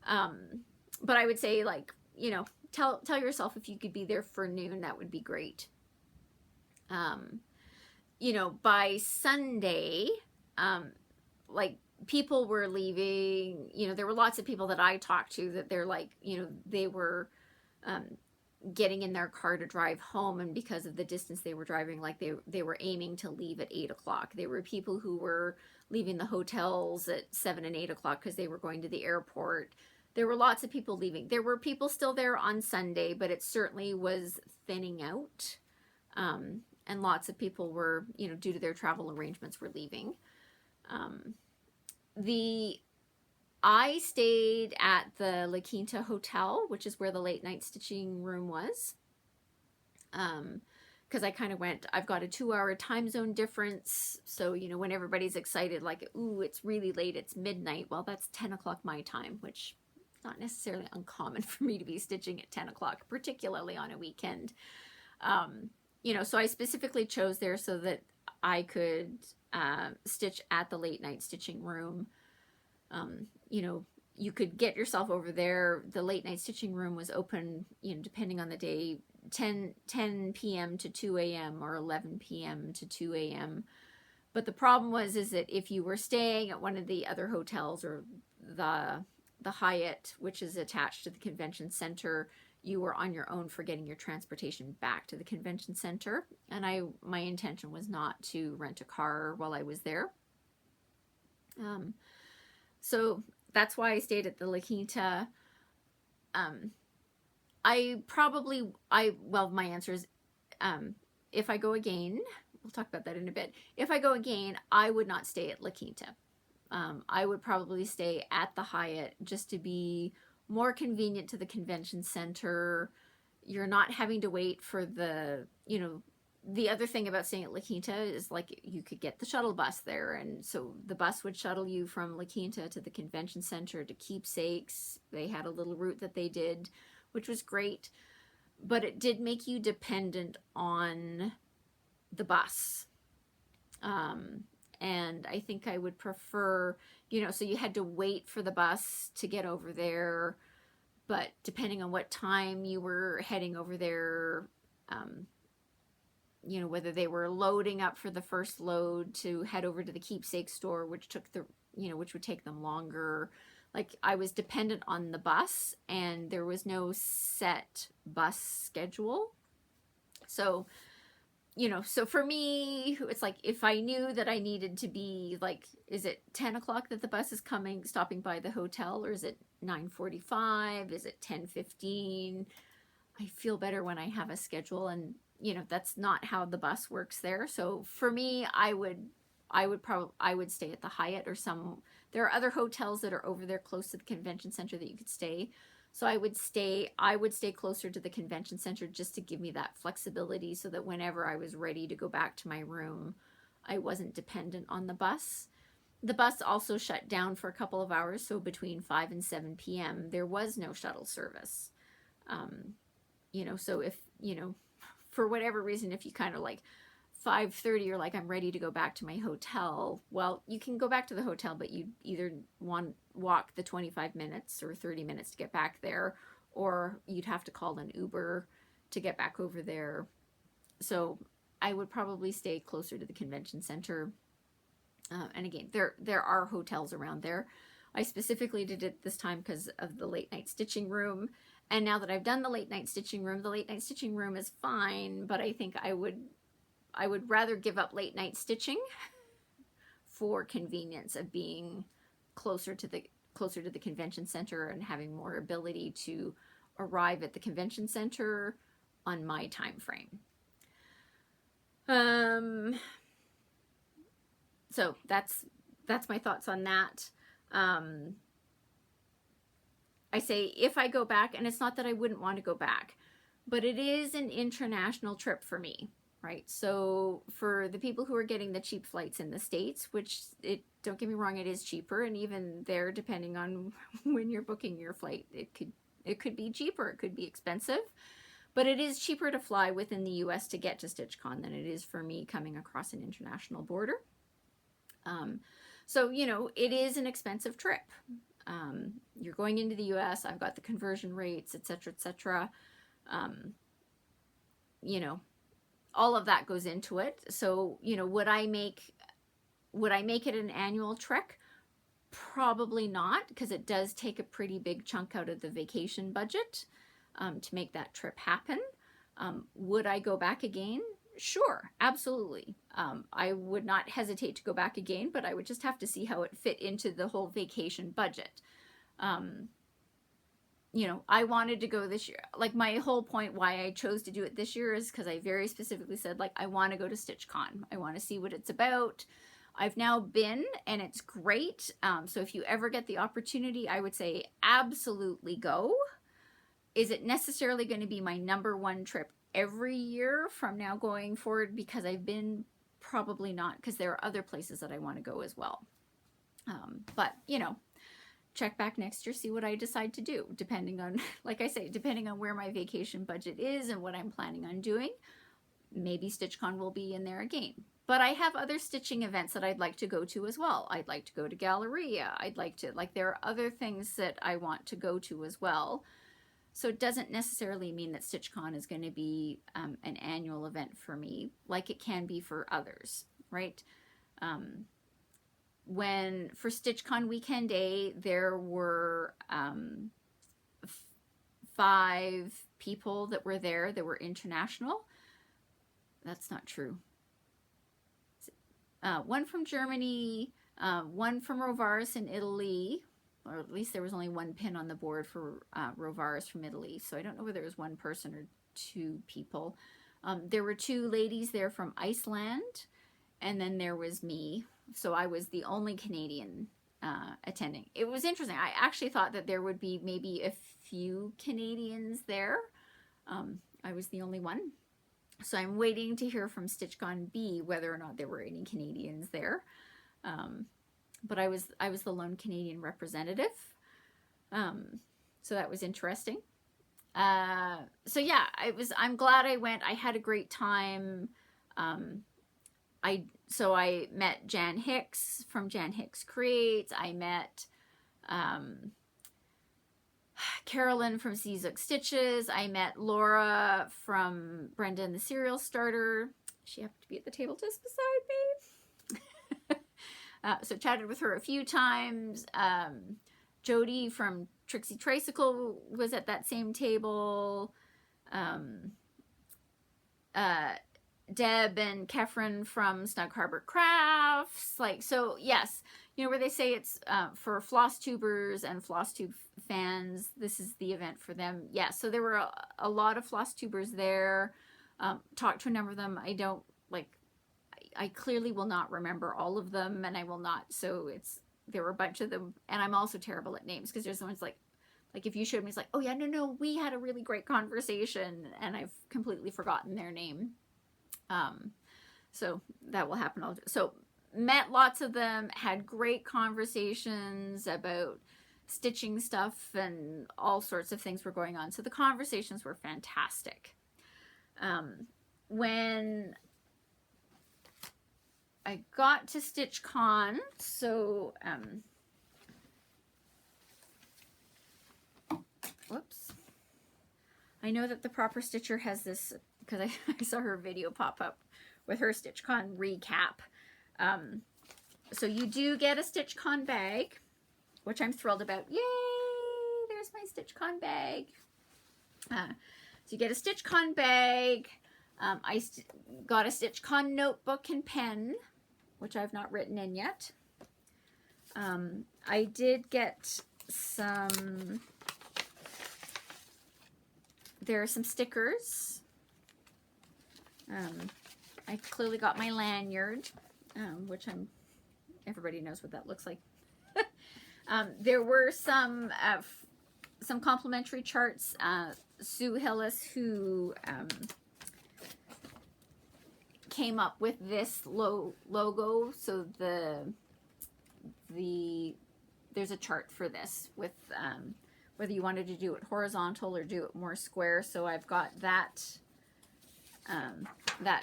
But I would say tell yourself if you could be there for noon, that would be great. You know, by Sunday, like, people were leaving. You know, there were lots of people that I talked to that they're like, you know, they were getting in their car to drive home, and because of the distance they were driving, like they were aiming to leave at 8 o'clock. There were people who were leaving the hotels at 7 and 8 o'clock because they were going to the airport. There were lots of people leaving. There were people still there on Sunday, but it certainly was thinning out. And lots of people were, you know, due to their travel arrangements, were leaving. I stayed at the La Quinta Hotel, which is where the late night stitching room was. Because I kind of went, I've got a 2-hour time zone difference. So, you know, when everybody's excited, like, ooh, it's really late, it's midnight. Well, that's 10 o'clock my time, which is not necessarily uncommon for me to be stitching at 10 o'clock, particularly on a weekend. You know, so I specifically chose there so that I could stitch at the late night stitching room. You know, you could get yourself over there. The late night stitching room was open, you know, depending on the day, 10 p.m. to 2 a.m. or 11 p.m. to 2 a.m. But the problem is that if you were staying at one of the other hotels, or the Hyatt, which is attached to the convention center, you were on your own for getting your transportation back to the convention center. And my intention was not to rent a car while I was there. So that's why I stayed at the La Quinta. Well, my answer is, if I go again, we'll talk about that in a bit. If I go again, I would not stay at La Quinta. I would probably stay at the Hyatt, just to be more convenient to the convention center. You're not having to wait for the, you know, the other thing about staying at La Quinta is, like, you could get the shuttle bus there. And so the bus would shuttle you from La Quinta to the convention center to Keepsakes. They had a little route that they did, which was great. But it did make you dependent on the bus. And I think I would prefer, you know, so you had to wait for the bus to get over there. But depending on what time you were heading over there, you know, whether they were loading up for the first load to head over to the Keepsake store, which would take them longer. Like, I was dependent on the bus, and there was no set bus schedule. So, you know, so for me, it's like, if I knew that I needed to be, like, is it 10 o'clock that the bus is stopping by the hotel, or is it 9:45? Is it 10:15? I feel better when I have a schedule, and, you know, that's not how the bus works there. So for me, I would stay at the Hyatt, or there are other hotels that are over there close to the convention center that you could stay. So I would stay closer to the convention center, just to give me that flexibility, so that whenever I was ready to go back to my room, I wasn't dependent on the bus. The bus also shut down for a couple of hours. So between 5 and 7 p.m., there was no shuttle service. You know, so if, you know, for whatever reason, if you kind of like 5:30, you're like, I'm ready to go back to my hotel. Well, you can go back to the hotel, but you either walk the 25 minutes or 30 minutes to get back there, or you'd have to call an Uber to get back over there. So I would probably stay closer to the convention center. And again, there are hotels around there. I specifically did it this time because of the late night stitching room. And now that I've done the late night stitching room is fine, but I think I would rather give up late night stitching for convenience of being closer to the convention center and having more ability to arrive at the convention center on my time frame. So that's my thoughts on that. I say, if I go back, and it's not that I wouldn't want to go back, but it is an international trip for me, right? So for the people who are getting the cheap flights in the States, which don't get me wrong, it is cheaper, and even there, depending on when you're booking your flight, it could be cheaper, it could be expensive, but it is cheaper to fly within the US to get to StitchCon than it is for me coming across an international border. So, you know, it is an expensive trip. You're going into the US, I've got the conversion rates, etc., etc. You know, all of that goes into it. So, you know, would I make it an annual trek? Probably not, because it does take a pretty big chunk out of the vacation budget to make that trip happen. Would I go back again? Sure, absolutely. I would not hesitate to go back again, but I would just have to see how it fit into the whole vacation budget. You know, I wanted to go this year. Like, my whole point why I chose to do it this year is because I very specifically said, like, I want to go to StitchCon. I want to see what it's about. I've now been, and it's great. So if you ever get the opportunity, I would say absolutely go. Is it necessarily going to be my #1 trip every year from now going forward because I've been? Probably not, because there are other places that I want to go as well. But, you know, check back next year, see what I decide to do, depending on, like I say, depending on where my vacation budget is and what I'm planning on doing. Maybe StitchCon will be in there again. But I have other stitching events that I'd like to go to as well. I'd like to go to Galleria. I'd like to, like, there are other things that I want to go to as well. So it doesn't necessarily mean that StitchCon is going to be an annual event for me, like it can be for others, right? When for StitchCon Weekend Day, there were 5 people that were there that were international. That's not true. 1 from Germany, 1 from Rovaris in Italy, or at least there was only 1 pin on the board for Rovaris from Italy. So I don't know whether it was 1 person or 2 people. There were 2 ladies there from Iceland, and then there was me. So I was the only Canadian attending. It was interesting. I actually thought that there would be maybe a few Canadians there. I was the only one. So I'm waiting to hear from StitchCon B whether or not there were any Canadians there. But I was the lone Canadian representative. So that was interesting. So yeah, I'm glad I went. I had a great time. So I met Jan Hicks from Jan Hicks Creates. I met Carolyn from Seazook Stitches. I met Laura from Brenda and the Serial Starter. She happened to be at the table just beside me. So chatted with her a few times. Jody from Trixie Tricycle was at that same table. Deb and Kefren from Snug Harbor Crafts. Like, so yes, you know, where they say it's for Flosstubers and Flosstube fans, this is the event for them. Yeah, so there were a lot of Flosstubers there. Talked to a number of them. I clearly will not remember all of them, and I will not. So there were a bunch of them, and I'm also terrible at names because there's ones like if you showed me, it's like, oh yeah, no, we had a really great conversation, and I've completely forgotten their name. So that will happen. So met lots of them, had great conversations about stitching stuff, and all sorts of things were going on. So the conversations were fantastic. When I got to StitchCon, so whoops. I know that the Proper Stitcher has this, because I saw her video pop up with her StitchCon recap. So you do get a StitchCon bag, which I'm thrilled about. Yay! There's my StitchCon bag. So you get a StitchCon bag. I got a StitchCon notebook and pen, which I've not written in yet. I did get some... There are some stickers. I clearly got my lanyard, which everybody knows what that looks like. There were some complimentary charts. Sue Hillis, who came up with this logo. So there's a chart for this with whether you wanted to do it horizontal or do it more square. So I've got that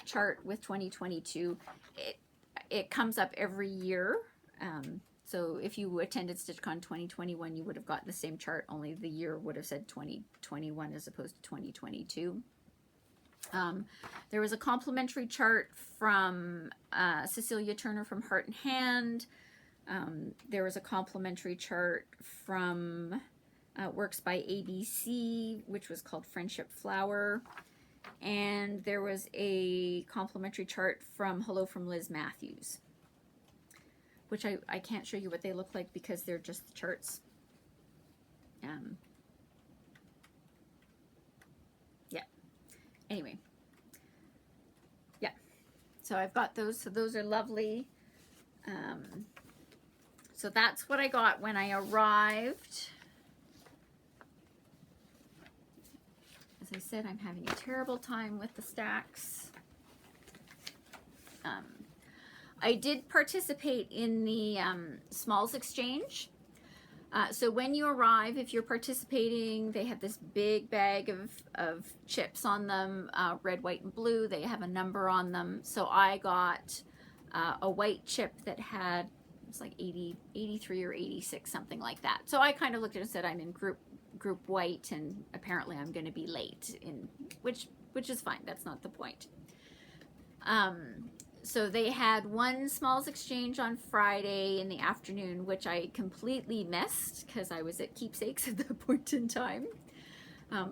chart with 2022. It comes up every year. So if you attended StitchCon 2021, you would have got the same chart, only the year would have said 2021 as opposed to 2022. There was a complimentary chart from Cecilia Turner from Heart and Hand. There was a complimentary chart from Works by ABC, which was called Friendship Flower. And there was a complimentary chart from Hello from Liz Matthews, which I can't show you what they look like because they're just the charts. Yeah. Anyway. Yeah. So I've got those. So those are lovely. So that's what I got when I arrived. As I said, I'm having a terrible time with the stacks. I did participate in the Smalls Exchange. So when you arrive, if you're participating, they have this big bag of chips on them, red, white, and blue. They have a number on them. So I got a white chip that had, it's like 83 or 86, something like that. So I kind of looked at it and said, I'm in group white, and apparently I'm going to be late, which is fine. That's not the point. So they had one Smalls Exchange on Friday in the afternoon, which I completely missed because I was at Keepsakes at that point in time.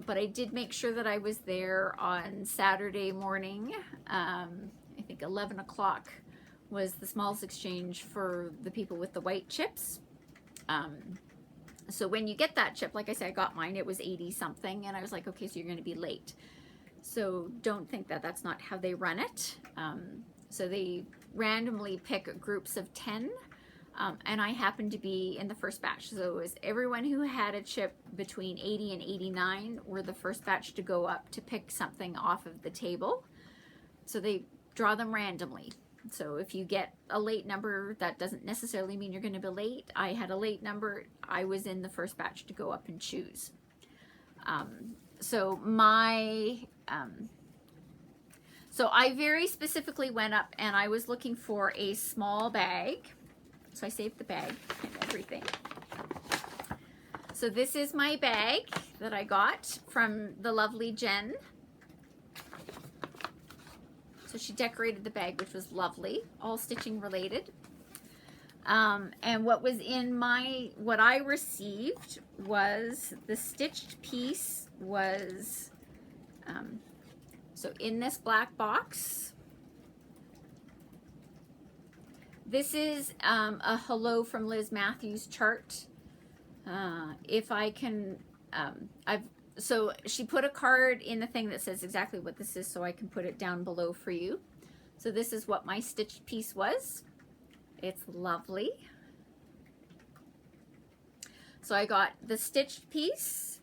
But I did make sure that I was there on Saturday morning. I think 11 o'clock was the Smalls Exchange for the people with the white chips. So when you get that chip, like I said, I got mine, it was 80 something, and I was like, okay, so you're going to be late. So don't think that that's not how they run it. So they randomly pick groups of 10, and I happened to be in the first batch. So it was everyone who had a chip between 80 and 89 were the first batch to go up to pick something off of the table. So they draw them randomly. So if you get a late number, that doesn't necessarily mean you're going to be late. I had a late number. I was in the first batch to go up and choose. So I very specifically went up and I was looking for a small bag. So I saved the bag and everything. So this is my bag that I got from the lovely Jen. So she decorated the bag, which was lovely, all stitching related. And what was in what I received was the stitched piece was, so in this black box, this is a Hello from Liz Matthews chart. If I can, so she put a card in the thing that says exactly what this is, so I can put it down below for you. So this is what my stitched piece was. It's lovely. So I got the stitched piece.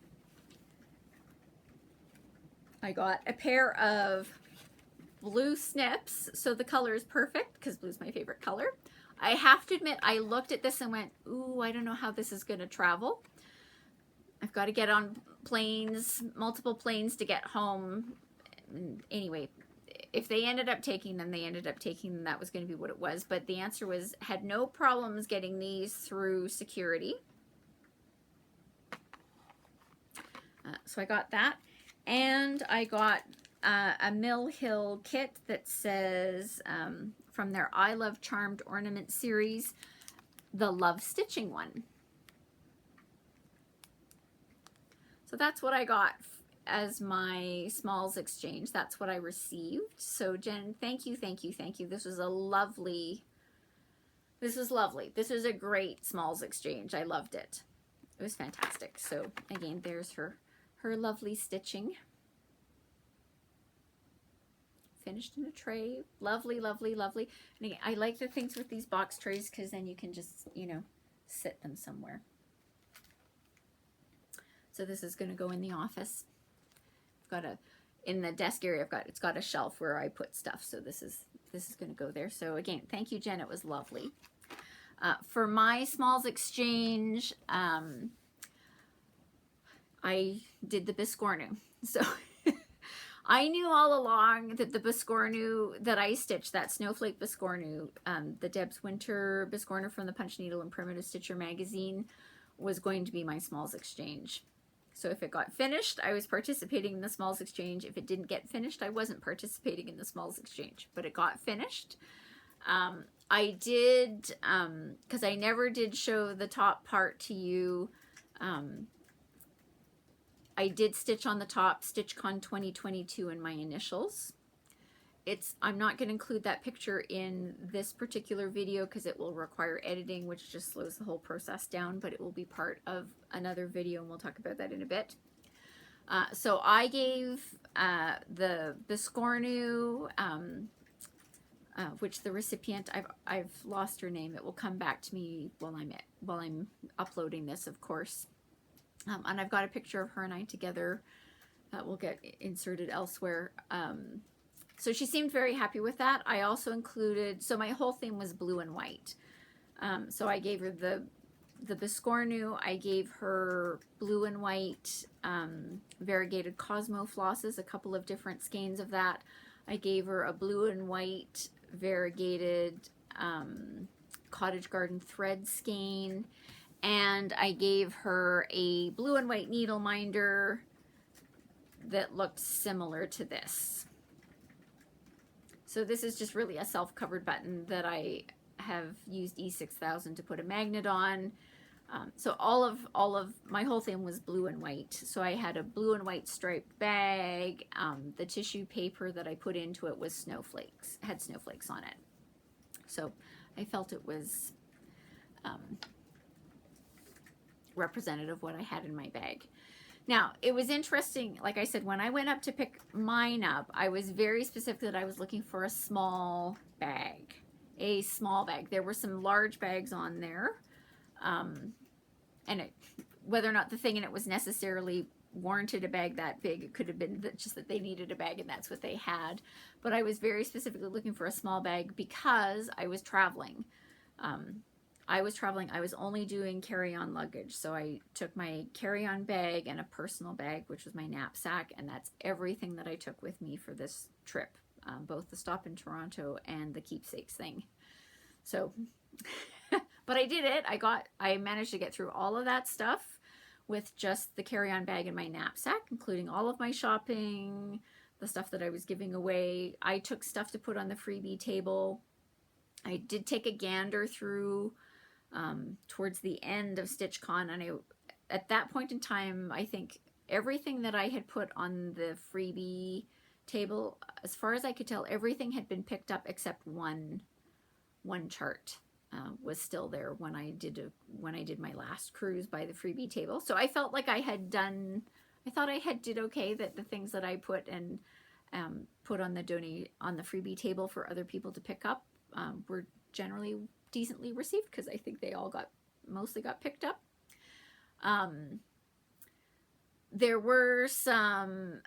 I got a pair of blue snips. So the color is perfect because blue's my favorite color. I have to admit, I looked at this and went, ooh, I don't know how this is going to travel. I've got to get on planes, multiple planes to get home. Anyway, if they ended up taking them, they ended up taking them. That was going to be what it was. But the answer was, had no problems getting these through security. So I got that. And I got a Mill Hill kit that says, from their I Love Charmed Ornament series, the Love Stitching one. So that's what I got as my Smalls Exchange. That's what I received. So Jen, thank you, thank you, thank you. This was lovely. This was a great Smalls Exchange. I loved it. It was fantastic. So again, there's her lovely stitching. Finished in a tray. Lovely, lovely, lovely. And again, I like the things with these box trays because then you can just, you know, sit them somewhere. So this is going to go in the office. I've got in the desk area, it's got a shelf where I put stuff. So this is going to go there. So again, thank you, Jen. It was lovely. For my Smalls Exchange, I did the Biscornu. So I knew all along that the Biscornu that I stitched, that Snowflake Biscornu, the Deb's Winter Biscornu from the Punch Needle and Primitive Stitcher magazine, was going to be my smalls exchange. So if it got finished, I was participating in the smalls exchange. If it didn't get finished, I wasn't participating in the smalls exchange, but it got finished. I did, because I never did show the top part to you, I did stitch on the top StitchCon 2022 in my initials. I'm not going to include that picture in this particular video because it will require editing, which just slows the whole process down, but it will be part of another video, and we'll talk about that in a bit. So I gave the Biscornu, which the recipient, I've lost her name. It will come back to me while I'm uploading this, of course. And I've got a picture of her and I together that will get inserted elsewhere. So she seemed very happy with that. I also included, so my whole theme was blue and white. So I gave her the Biscornu. I gave her blue and white variegated Cosmo flosses, a couple of different skeins of that. I gave her a blue and white variegated Cottage Garden thread skein. And I gave her a blue and white needle minder that looked similar to this. So this is just really a self-covered button that I have used E6000 to put a magnet on. So all of my whole thing was blue and white. So I had a blue and white striped bag. The tissue paper that I put into it was snowflakes, had snowflakes on it. So I felt it was representative of what I had in my bag. Now, it was interesting, like I said, when I went up to pick mine up, I was very specific that I was looking for a small bag. A small bag. There were some large bags on there. And whether or not the thing in it was necessarily warranted a bag that big, it could have been just that they needed a bag and that's what they had. But I was very specifically looking for a small bag because I was traveling. I was only doing carry-on luggage. So I took my carry-on bag and a personal bag, which was my knapsack, and that's everything that I took with me for this trip, both the stop in Toronto and the Keepsakes thing. So, but I did it. I managed to get through all of that stuff with just the carry-on bag and my knapsack, including all of my shopping, the stuff that I was giving away. I took stuff to put on the freebie table. I did take a gander through towards the end of StitchCon, and at that point in time, I think everything that I had put on the freebie table, as far as I could tell, everything had been picked up except one chart was still there when I did my last cruise by the freebie table. So I felt like I thought I had did okay, that the things that I put and put on the freebie table for other people to pick up were generally decently received, because I think they all mostly got picked up. There were some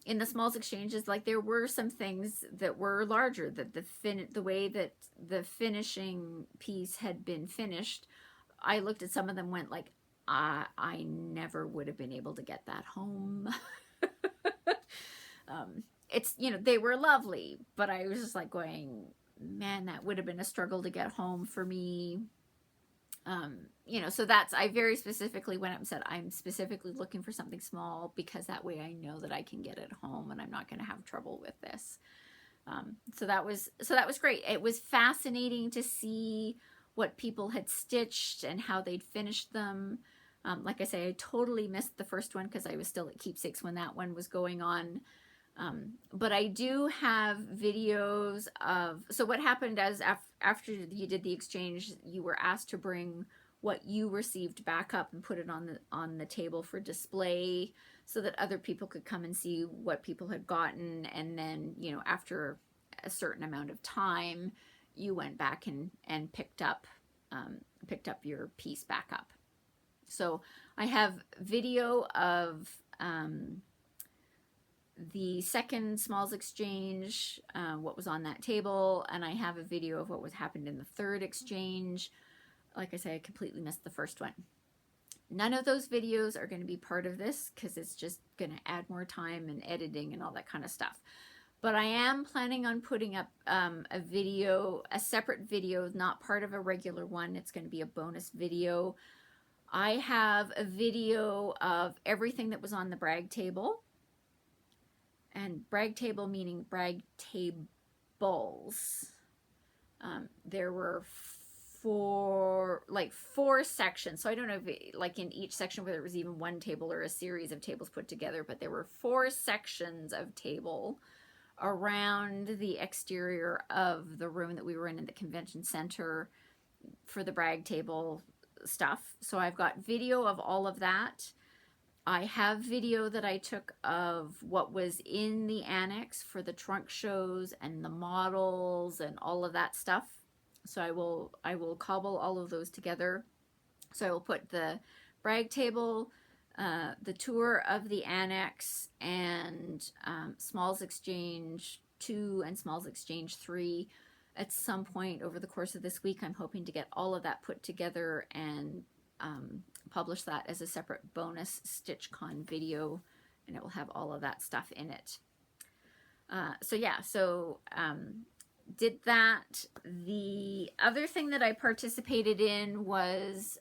in the smalls exchanges, like there were some things that were larger, that the way that the finishing piece had been finished. I looked at some of them, went like, I never would have been able to get that home. It's, they were lovely, but I was just like going, man, that would have been a struggle to get home for me. So I very specifically went up and said, I'm specifically looking for something small because that way I know that I can get it home and I'm not going to have trouble with this. So that was great. It was fascinating to see what people had stitched and how they'd finished them. Like I say, I totally missed the first one because I was still at Keepsakes when that one was going on. But I do have videos of, so what happened as after you did the exchange, you were asked to bring what you received back up and put it on the table for display so that other people could come and see what people had gotten. And then, after a certain amount of time, you went back and picked up your piece back up. So I have video of, the second smalls exchange, what was on that table, and I have a video of what happened in the third exchange. Like I say, I completely missed the first one. None of those videos are going to be part of this because it's just going to add more time and editing and all that kind of stuff. But I am planning on putting up a video, a separate video, not part of a regular one. It's going to be a bonus video. I have a video of everything that was on the brag table. And brag table meaning brag tables. There were four sections. So I don't know if it, like in each section whether it was even one table or a series of tables put together, but there were 4 sections of table around the exterior of the room that we were in the convention center for the brag table stuff. So I've got video of all of that. I have video that I took of what was in the annex for the trunk shows and the models and all of that stuff. So I will cobble all of those together. So I will put the brag table, the tour of the annex, and Smalls Exchange 2 and Smalls Exchange 3 at some point over the course of this week. I'm hoping to get all of that put together and publish that as a separate bonus StitchCon video, and it will have all of that stuff in it. So yeah, so did that. The other thing that I participated in was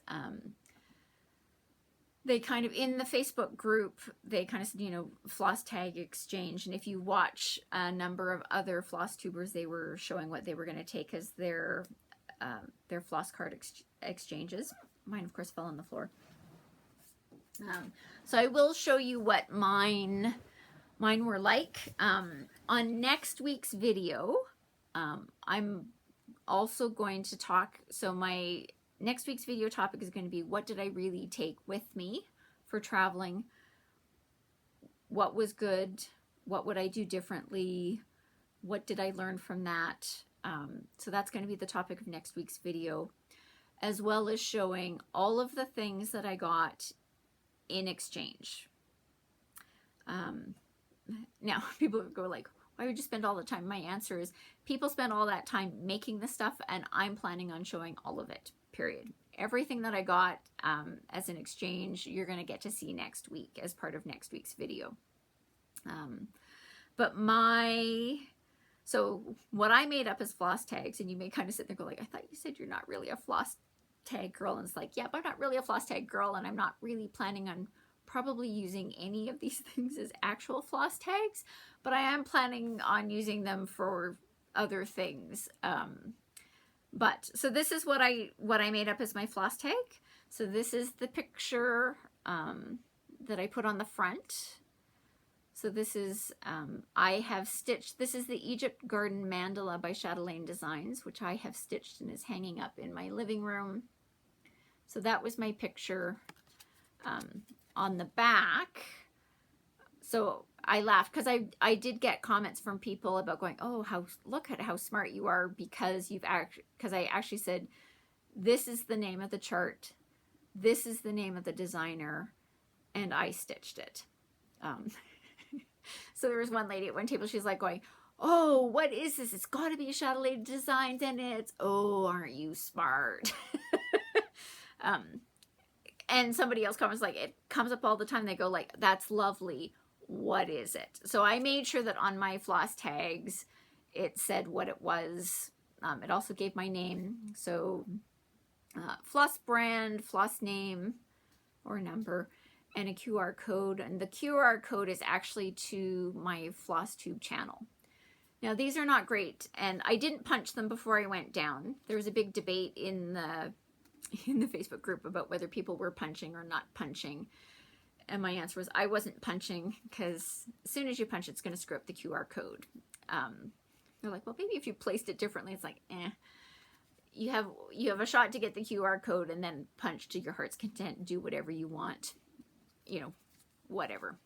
they kind of, in the Facebook group, they kind of said, you know, floss tag exchange. And if you watch a number of other floss tubers, they were showing what they were going to take as their floss card exchanges. Mine, of course, fell on the floor. So I will show you what mine were like. On next week's video, I'm also going to talk, so my next week's video topic is going to be, what did I really take with me for traveling? What was good? What would I do differently? What did I learn from that? So that's going to be the topic of next week's video, as well as showing all of the things that I got in exchange. Now, people go like, why would you spend all the time? My answer is, people spend all that time making the stuff, and I'm planning on showing all of it, period. Everything that I got as an exchange, you're going to get to see next week as part of next week's video. So what I made up as floss tags, and you may kind of sit there and go like, I thought you said you're not really a floss tag girl. And it's like, yeah, but I'm not really a floss tag girl, and I'm not really planning on probably using any of these things as actual floss tags, but I am planning on using them for other things. So this is what I made up as my floss tag. So this is the picture that I put on the front. So this is, I have stitched, this is the Egypt Garden Mandala by Chatelaine Designs, which I have stitched and is hanging up in my living room. So that was my picture. On the back, so I laughed because I did get comments from people about going, oh, look at how smart you are, because I actually said, this is the name of the chart, this is the name of the designer, and I stitched it. So there was one lady at one table, she's like going, oh, what is this? It's got to be Chatelaine Designs, and it's, oh, aren't you smart? And somebody else comments like, it comes up all the time. They go like, that's lovely. What is it? So I made sure that on my floss tags, it said what it was. It also gave my name. So floss brand, floss name or number, and a QR code. And the QR code is actually to my Flosstube channel. Now these are not great, and I didn't punch them before I went down. There was a big debate in the Facebook group about whether people were punching or not punching. And my answer was, I wasn't punching, because as soon as you punch, it's going to screw up the QR code. They're like, well, maybe if you placed it differently. It's like, you have a shot to get the QR code, and then punch to your heart's content, do whatever you want, you know, whatever.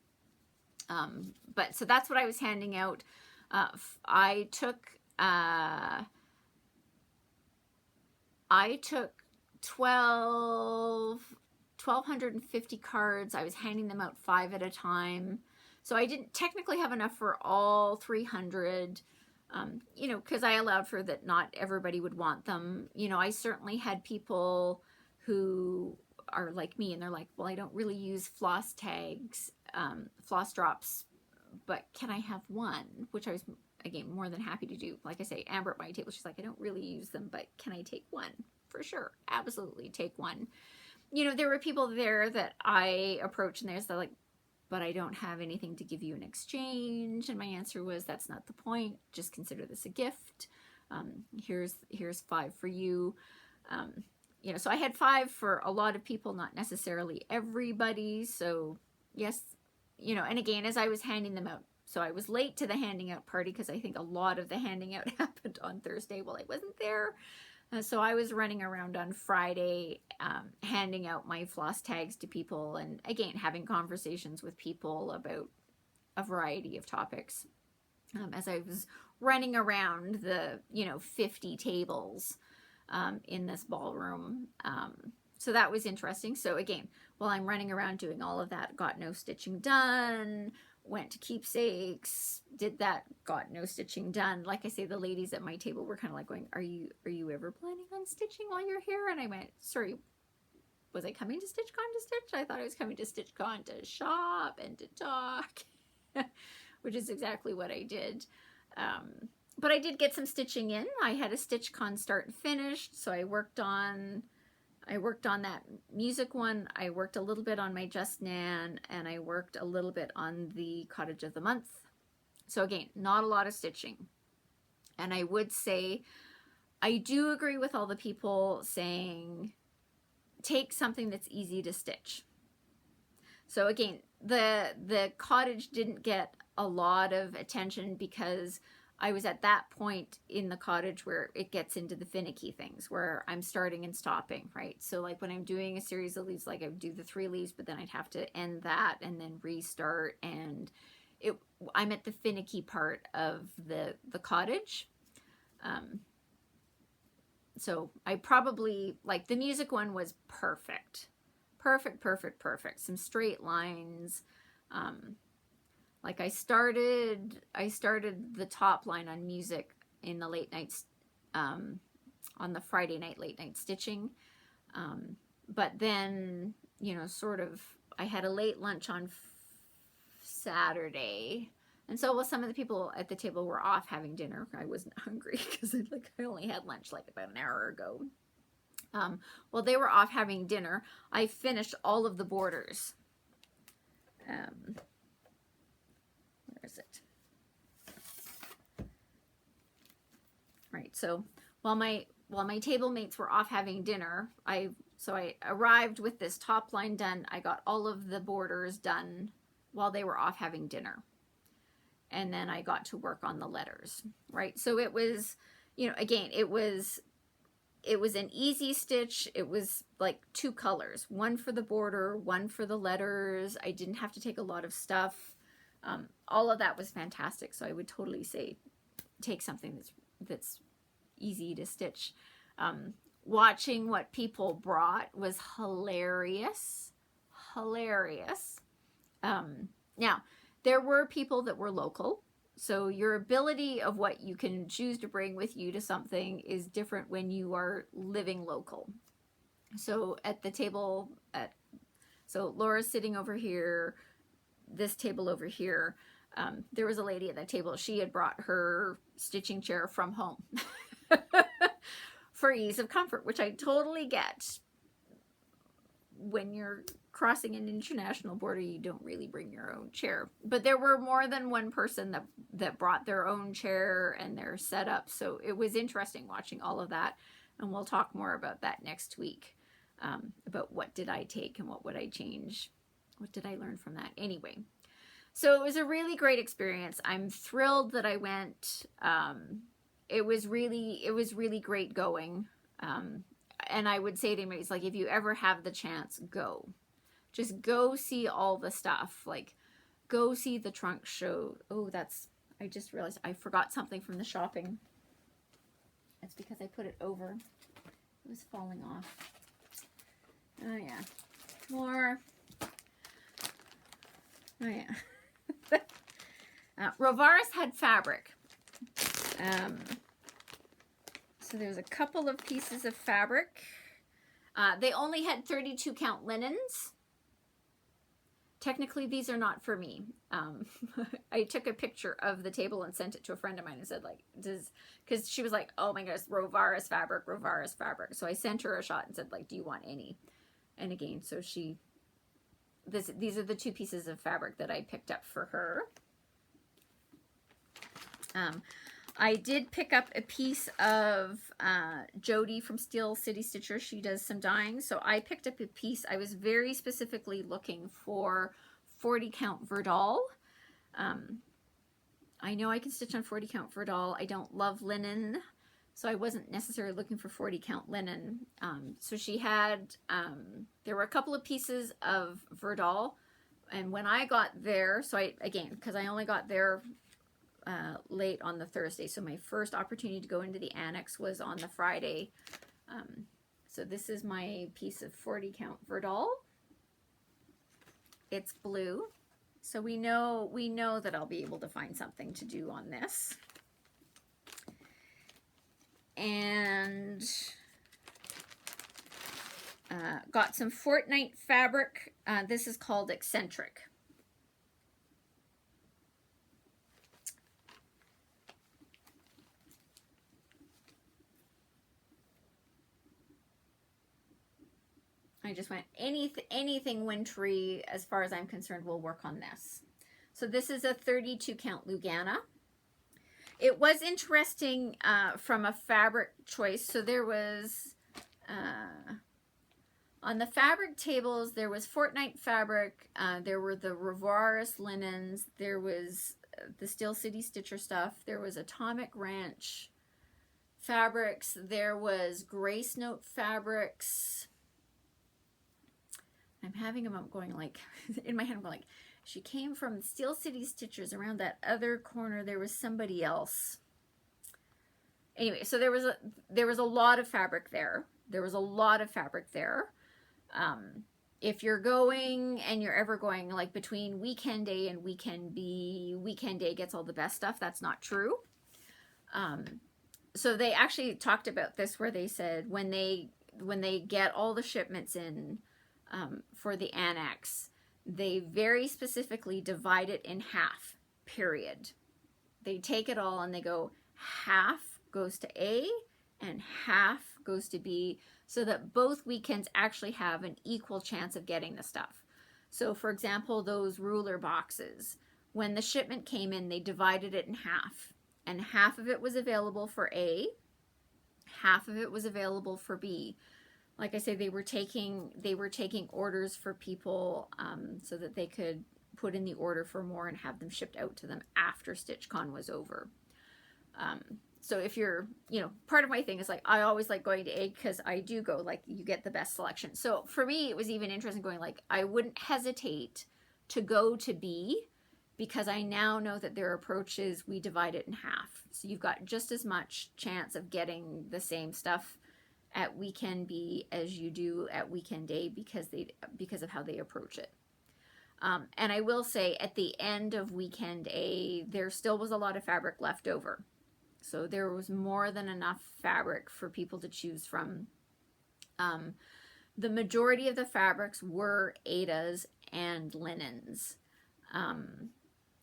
But so that's what I was handing out. I took 1,250 cards. I was handing them out 5 at a time. So I didn't technically have enough for all 300, you know, because I allowed for that not everybody would want them. You know, I certainly had people who are like me and they're like, well, I don't really use floss tags, floss drops, but can I have one? Which I was, again, more than happy to do. Like I say, Amber at my table, she's like, I don't really use them, but can I take one? For sure. Absolutely take one. You know, there were people there that I approached and they're like, but I don't have anything to give you in exchange. And my answer was, that's not the point. Just consider this a gift. Here's 5 for you. You know, so I had 5 for a lot of people, not necessarily everybody. So yes, you know, and again, as I was handing them out, so I was late to the handing out party because I think a lot of the handing out happened on Thursday while I wasn't there. So I was running around on Friday, handing out my floss tags to people, and again, having conversations with people about a variety of topics. As I was running around the, you know, 50 tables in this ballroom. So that was interesting. So again, while I'm running around doing all of that, got no stitching done, went to Keepsakes, did that, got no stitching done. Like I say, the ladies at my table were kind of like going, are you ever planning on stitching while you're here? And I went, sorry, was I coming to StitchCon to stitch? I thought I was coming to StitchCon to shop and to talk, which is exactly what I did. But I did get some stitching in. I had a StitchCon start and finished, so I worked on that music one. I worked a little bit on my Just Nan, and I worked a little bit on the Cottage of the Month. So again, not a lot of stitching. And I would say, I do agree with all the people saying, take something that's easy to stitch. So again, the cottage didn't get a lot of attention because I was at that point in the cottage where it gets into the finicky things, where I'm starting and stopping, right? So like when I'm doing a series of leaves, like I would do the 3 leaves, but then I'd have to end that and then restart. And I'm at the finicky part of the cottage. So I probably, like the music one was perfect. Perfect. Some straight lines. Like I started the top line on music in the late nights, on the Friday night late night stitching. But then, you know, sort of, I had a late lunch on Saturday. And so while some of the people at the table were off having dinner, I wasn't hungry because I only had lunch like about an hour ago. While they were off having dinner, I finished all of the borders. Where is it? Right, so while my table mates were off having dinner, I arrived with this top line done. I got all of the borders done while they were off having dinner. And then I got to work on the letters, right? So it was, you know, again, it was an easy stitch. It was like 2 colors, one for the border, one for the letters. I didn't have to take a lot of stuff. All of that was fantastic. So I would totally say, take something that's easy to stitch. Watching what people brought was hilarious. Now, there were people that were local. So your ability of what you can choose to bring with you to something is different when you are living local. So at the table, so Laura's sitting over here, this table over here, there was a lady at that table. She had brought her stitching chair from home for ease of comfort, which I totally get. When you're crossing an international border, you don't really bring your own chair. But there were more than one person that brought their own chair and their setup. So it was interesting watching all of that. And we'll talk more about that next week, about what did I take and what would I change? What did I learn from that? Anyway, so it was a really great experience. I'm thrilled that I went. It was really great going. And I would say to anybody, it's like, if you ever have the chance, go. Just go see all the stuff. Like, go see the trunk show. Oh, I just realized I forgot something from the shopping. That's because I put it over. It was falling off. Oh, yeah. More. Oh, yeah. Rovaris had fabric. So there's a couple of pieces of fabric. They only had 32 count linens. Technically, these are not for me. I took a picture of the table and sent it to a friend of mine and said, like, because she was like, oh my gosh, Rovaris fabric, Rovaris fabric. So I sent her a shot and said, like, do you want any? And again, so these are the 2 pieces of fabric that I picked up for her. I did pick up a piece of Jody from Steel City Stitcher. She does some dyeing. So I picked up a piece. I was very specifically looking for 40 count Verdal. I know I can stitch on 40 count Verdal. I don't love linen, so I wasn't necessarily looking for 40 count linen. So she had, there were a couple of pieces of Verdal. And when I got there, so again, because I only got there late on the Thursday, so my first opportunity to go into the Annex was on the Friday. So this is my piece of 40 count Verdal. It's blue, so we know that I'll be able to find something to do on this. And got some Fortnite fabric. This is called Eccentric. I just went, anything wintry, as far as I'm concerned, will work on this. So this is a 32 count Lugana. It was interesting from a fabric choice. So there was, on the fabric tables, there was Fortnite fabric, there were the Rovaris linens, there was the Steel City Stitcher stuff, there was Atomic Ranch fabrics, there was Grace Note fabrics. I'm having them up going like, in my head I'm going like, she came from Steel City Stitchers. Around that other corner there was somebody else. Anyway, so there was a lot of fabric there. There was a lot of fabric there. If you're going and you're ever going like between weekend day and weekend B, weekend day gets all the best stuff, that's not true. So they actually talked about this where they said when they get all the shipments in for the Annex, they very specifically divide it in half, period. They take it all and they go, half goes to A and half goes to B, so that both weekends actually have an equal chance of getting the stuff. So for example, those ruler boxes, when the shipment came in, they divided it in half, and half of it was available for A, half of it was available for B. Like I say, they were taking orders for people so that they could put in the order for more and have them shipped out to them after StitchCon was over. So if you're, part of my thing is like, I always like going to A because I do go, like, you get the best selection. So for me, it was even interesting going, like, I wouldn't hesitate to go to B because I now know that their approach is we divide it in half. So you've got just as much chance of getting the same stuff at weekend B as you do at weekend A because of how they approach it. And I will say at the end of weekend A, there still was a lot of fabric left over. So there was more than enough fabric for people to choose from. The majority of the fabrics were Aidas and linens.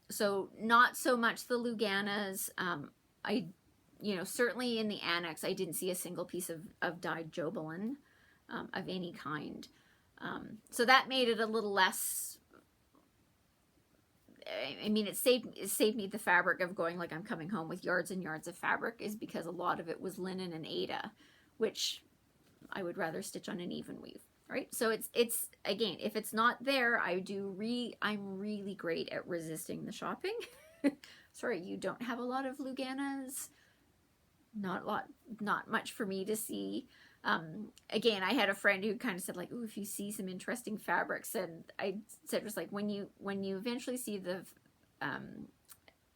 So not so much the Luganas. Certainly in the Annex, I didn't see a single piece of dyed Jobelin of any kind. So that made it a little less, I mean, it saved me the fabric of going, like, I'm coming home with yards and yards of fabric, is because a lot of it was linen and Aida, which I would rather stitch on an even weave, right? So it's again, if it's not there, I'm really great at resisting the shopping. Sorry, you don't have a lot of Luganas. Not much for me to see. Again, I had a friend who kind of said, like, "Ooh, if you see some interesting fabrics," and I said, it was like, when you eventually see the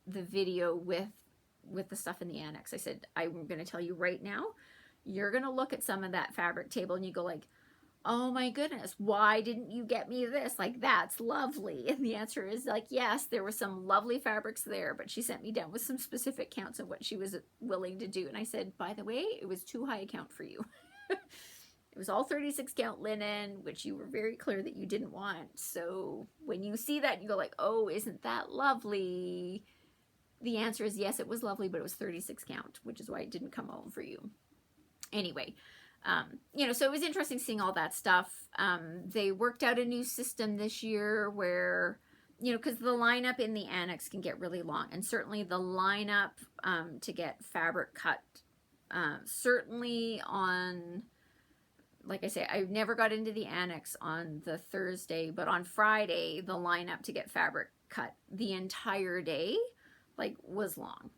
video with the stuff in the Annex, I said, I'm going to tell you right now, you're going to look at some of that fabric table and you go like, oh my goodness, why didn't you get me this? Like, that's lovely. And the answer is, like, yes, there were some lovely fabrics there, but she sent me down with some specific counts of what she was willing to do. And I said, by the way, it was too high a count for you. It was all 36 count linen, which you were very clear that you didn't want. So when you see that, you go like, oh, isn't that lovely? The answer is yes, it was lovely, but it was 36 count, which is why it didn't come home for you. Anyway, you know, so it was interesting seeing all that stuff. They worked out a new system this year where, you know, because the lineup in the Annex can get really long, and certainly the lineup to get fabric cut, certainly on, like I say, I never got into the Annex on the Thursday, but on Friday, the lineup to get fabric cut the entire day, like, was long.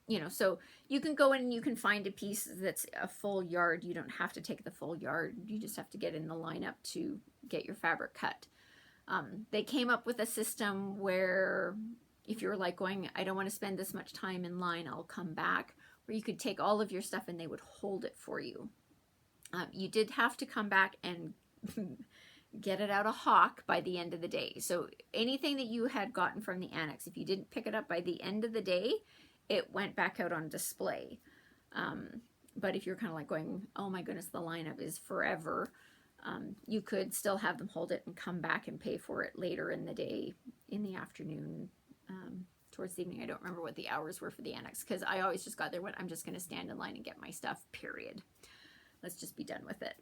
You know, so you can go in and you can find a piece that's a full yard. You don't have to take the full yard. You just have to get in the lineup to get your fabric cut. They came up with a system where if you're like going, I don't want to spend this much time in line, I'll come back, where you could take all of your stuff and they would hold it for you. You did have to come back and get it out of hawk by the end of the day. So anything that you had gotten from the Annex, if you didn't pick it up by the end of the day, it went back out on display. But if you're kind of like going, oh my goodness, the lineup is forever, you could still have them hold it and come back and pay for it later in the day, in the afternoon, towards the evening. I don't remember what the hours were for the Annex, because I always just got there when I'm just going to stand in line and get my stuff, period. Let's just be done with it.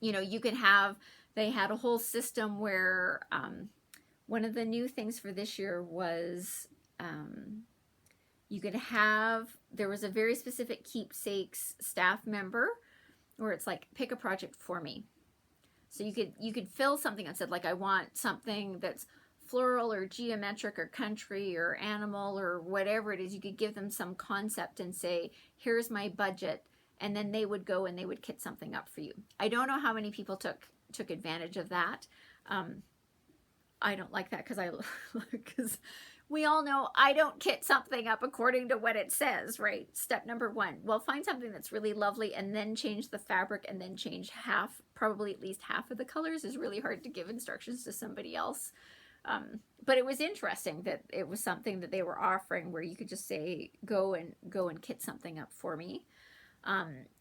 You know, you could have, they had a whole system where one of the new things for this year was you could have, there was a very specific Keepsakes staff member where it's like, pick a project for me. So you could fill something that said, like, I want something that's floral or geometric or country or animal or whatever it is. You could give them some concept and say, here's my budget. And then they would go and they would kit something up for you. I don't know how many people took advantage of that. I don't like that because we all know I don't kit something up according to what it says, right? Step number one, well, find something that's really lovely and then change the fabric and then change half, probably at least half of the colors is really hard to give instructions to somebody else. But it was interesting that it was something that they were offering where you could just say, go and kit something up for me.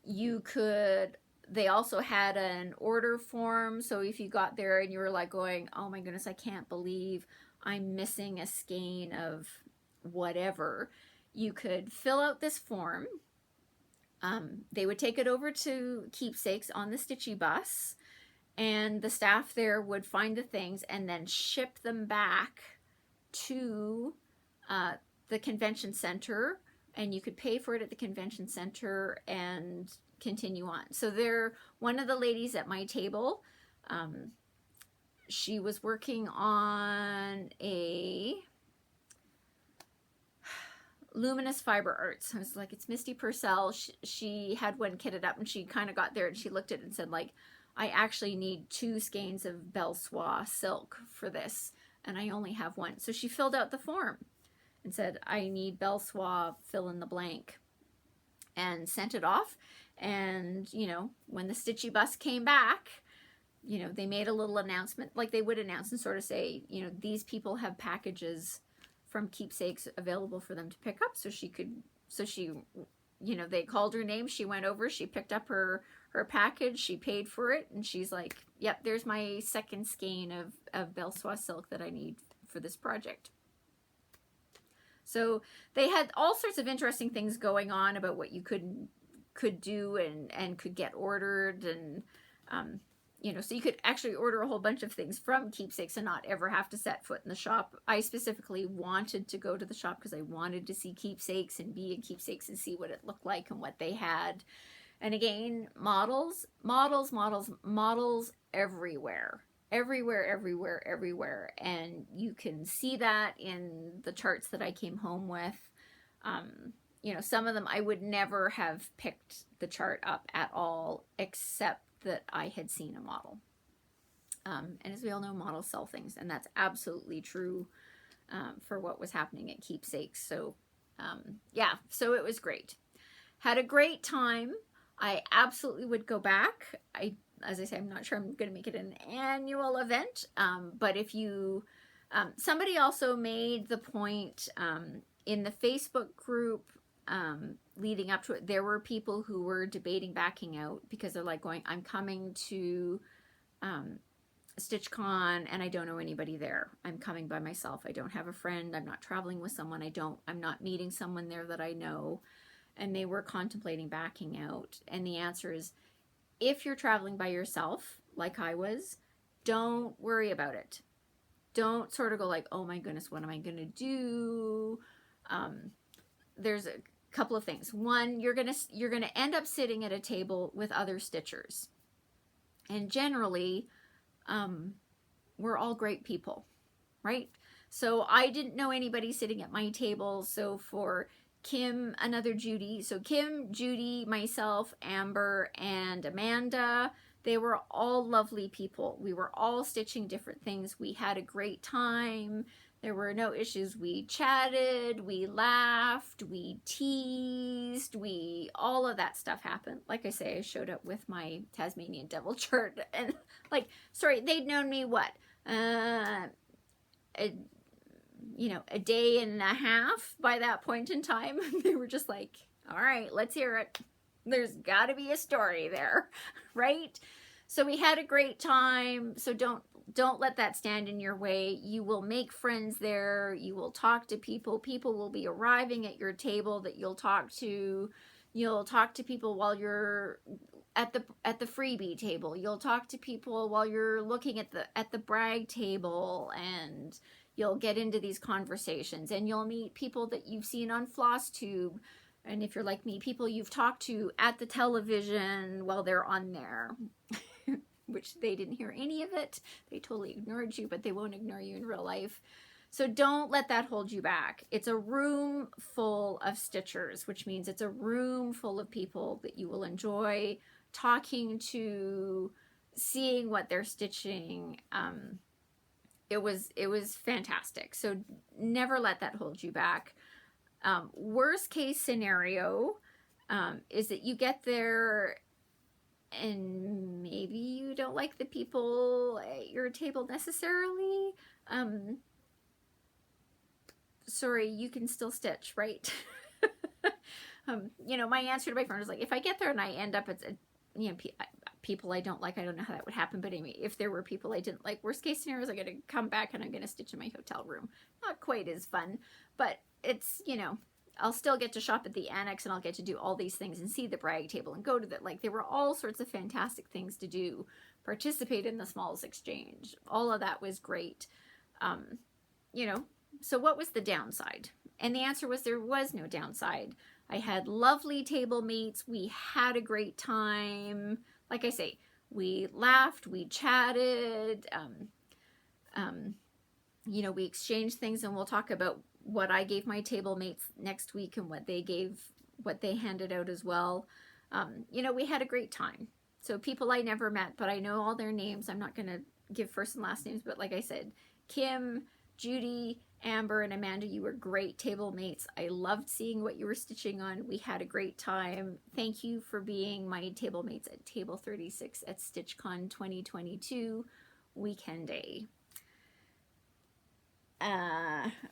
You could, they also had an order form. So if you got there and you were like going, oh my goodness, I can't believe I'm missing a skein of whatever, you could fill out this form. They would take it over to Keepsakes on the Stitchy bus, and the staff there would find the things and then ship them back to the convention center, and you could pay for it at the convention center and continue on. So one of the ladies at my table, she was working on a luminous fiber arts. I was like, it's Misty Purcell. She had one kitted up, and she kind of got there and she looked at it and said, like, I actually need 2 skeins of Belle Soie silk for this, and I only have 1. So she filled out the form and said, I need Belle Soie, fill in the blank, and sent it off. And, you know, when the Stitchy bus came back, you know, they made a little announcement, like they would announce and sort of say, you know, these people have packages from Keepsakes available for them to pick up. So she, you know, they called her name, she went over, she picked up her package, she paid for it, and she's like, yep, there's my 2nd skein of Belle Soie silk that I need for this project. So they had all sorts of interesting things going on about what you could do and could get ordered, and you know, so you could actually order a whole bunch of things from Keepsakes and not ever have to set foot in the shop. I specifically wanted to go to the shop because I wanted to see Keepsakes and be in Keepsakes and see what it looked like and what they had. And again, models everywhere. Everywhere. And you can see that in the charts that I came home with. You know, some of them I would never have picked the chart up at all, except that I had seen a model. And as we all know, models sell things, and that's absolutely true for what was happening at Keepsakes. So yeah, so it was great. Had a great time. I absolutely would go back. As I say, I'm not sure I'm going to make it an annual event, but if you, somebody also made the point in the Facebook group, leading up to it, there were people who were debating backing out because they're like going, I'm coming to StitchCon and I don't know anybody there. I'm coming by myself. I don't have a friend. I'm not traveling with someone. I'm not meeting someone there that I know. And they were contemplating backing out. And the answer is, if you're traveling by yourself, like I was, don't worry about it. Don't sort of go like, oh my goodness, what am I going to do? There's a couple of things. One, you're going to end up sitting at a table with other stitchers. And generally, we're all great people, right? So I didn't know anybody sitting at my table. So for Kim, another Judy. So Kim, Judy, myself, Amber, and Amanda, they were all lovely people. We were all stitching different things. We had a great time. There were no issues. We chatted, we laughed, we teased, all of that stuff happened. Like I say, I showed up with my Tasmanian devil chart and like, sorry, they'd known me what? A day and a half by that point in time. They were just like, all right, let's hear it. There's got to be a story there, right? So we had a great time. So don't let that stand in your way. You will make friends there. You will talk to people. People will be arriving at your table that you'll talk to. You'll talk to people while you're at the freebie table. You'll talk to people while you're looking at the brag table, and you'll get into these conversations, and you'll meet people that you've seen on Flosstube. And if you're like me, people you've talked to at the television while they're on there, which they didn't hear any of it. They totally ignored you, but they won't ignore you in real life. So don't let that hold you back. It's a room full of stitchers, which means it's a room full of people that you will enjoy talking to, seeing what they're stitching. It was fantastic. So never let that hold you back. Worst case scenario is that you get there and maybe you don't like the people at your table necessarily. Sorry, you can still stitch, right? My answer to my friend was like, if I get there and I end up at, people I don't like, I don't know how that would happen, but anyway, if there were people I didn't like, worst case scenario is I'm going to come back and I'm going to stitch in my hotel room. Not quite as fun, but it's, I'll still get to shop at the Annex and I'll get to do all these things and see the brag table and go to the, there were all sorts of fantastic things to do. Participate in the Smalls Exchange. All of that was great. So what was the downside? And the answer was there was no downside. I had lovely table mates. We had a great time. Like I say, we laughed, we chatted, we exchanged things, and we'll talk about what I gave my table mates next week and what they handed out as well. We had a great time. So people I never met, but I know all their names. I'm not going to give first and last names, but like I said, Kim, Judy, Amber, and Amanda, you were great table mates. I loved seeing what you were stitching on. We had a great time. Thank you for being my table mates at Table 36 at StitchCon 2022 weekend day.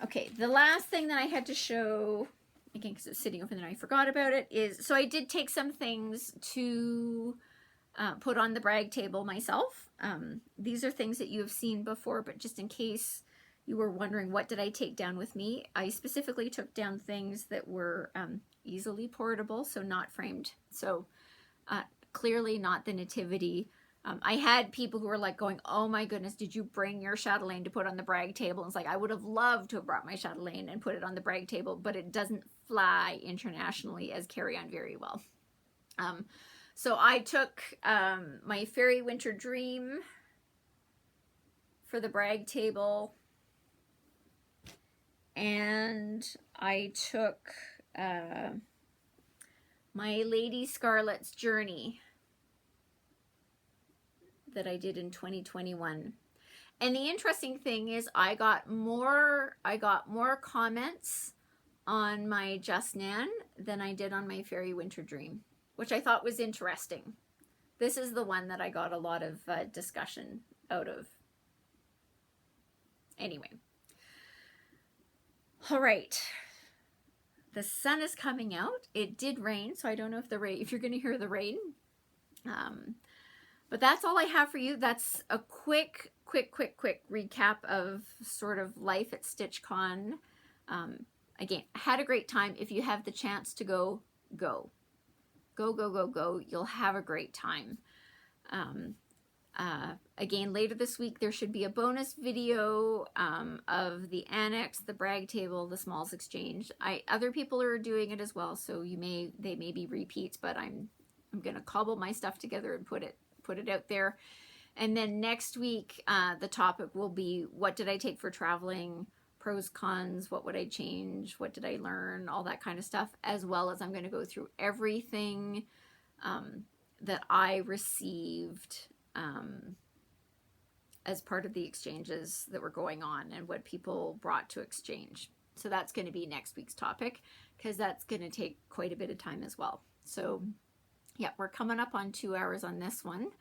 Okay, the last thing that I had to show, again, because it's sitting over there and I forgot about it, is, so I did take some things to put on the brag table myself. These are things that you have seen before, but just in case you were wondering what did I take down with me, I specifically took down things that were easily portable, so not framed. So clearly not the Nativity. I had people who were like going, oh my goodness, did you bring your chatelaine to put on the brag table? And it's like, I would have loved to have brought my chatelaine and put it on the brag table, but it doesn't fly internationally as carry-on very well. So I took my Fairy Winter Dream for the brag table, and I took my Lady Scarlet's Journey that I did in 2021. And the interesting thing is I got more comments on my Just Nan than I did on my Fairy Winter Dream, which I thought was interesting. This is the one that I got a lot of discussion out of. Anyway. All right. the sun is coming out. It did rain, so I don't know if you're going to hear the rain. But that's all I have for you. That's a quick recap of sort of life at StitchCon. Again, had a great time. If you have the chance to go, go. Go. You'll have a great time. Again, later this week, there should be a bonus video of the Annex, the brag table, the smalls exchange. Other people are doing it as well, so they may be repeats, but I'm going to cobble my stuff together and put it out there. And then next week, the topic will be, what did I take for traveling? Pros, cons, what would I change? What did I learn? All that kind of stuff, as well as I'm going to go through everything that I received as part of the exchanges that were going on and what people brought to exchange. So that's going to be next week's topic, because that's going to take quite a bit of time as well. So yeah, we're coming up on 2 hours on this one.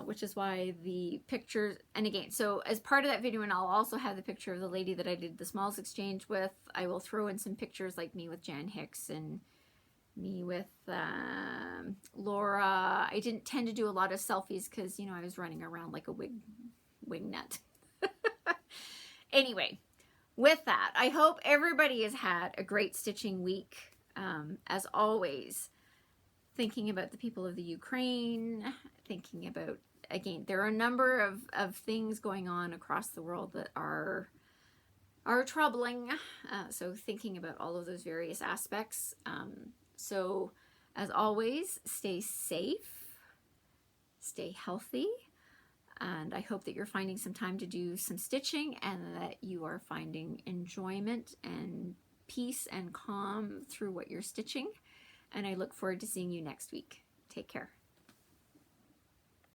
Which is why the pictures, and again, so as part of that video, and I'll also have the picture of the lady that I did the smalls exchange with, I will throw in some pictures like me with Jan Hicks and me with Laura. I didn't tend to do a lot of selfies because, you know, I was running around like a wing nut. Anyway, with that, I hope everybody has had a great stitching week. As always, thinking about the people of the Ukraine, thinking about, again, there are a number of things going on across the world that are troubling. So thinking about all of those various aspects. So as always, stay safe, stay healthy, and I hope that you're finding some time to do some stitching and that you are finding enjoyment and peace and calm through what you're stitching. And I look forward to seeing you next week. Take care.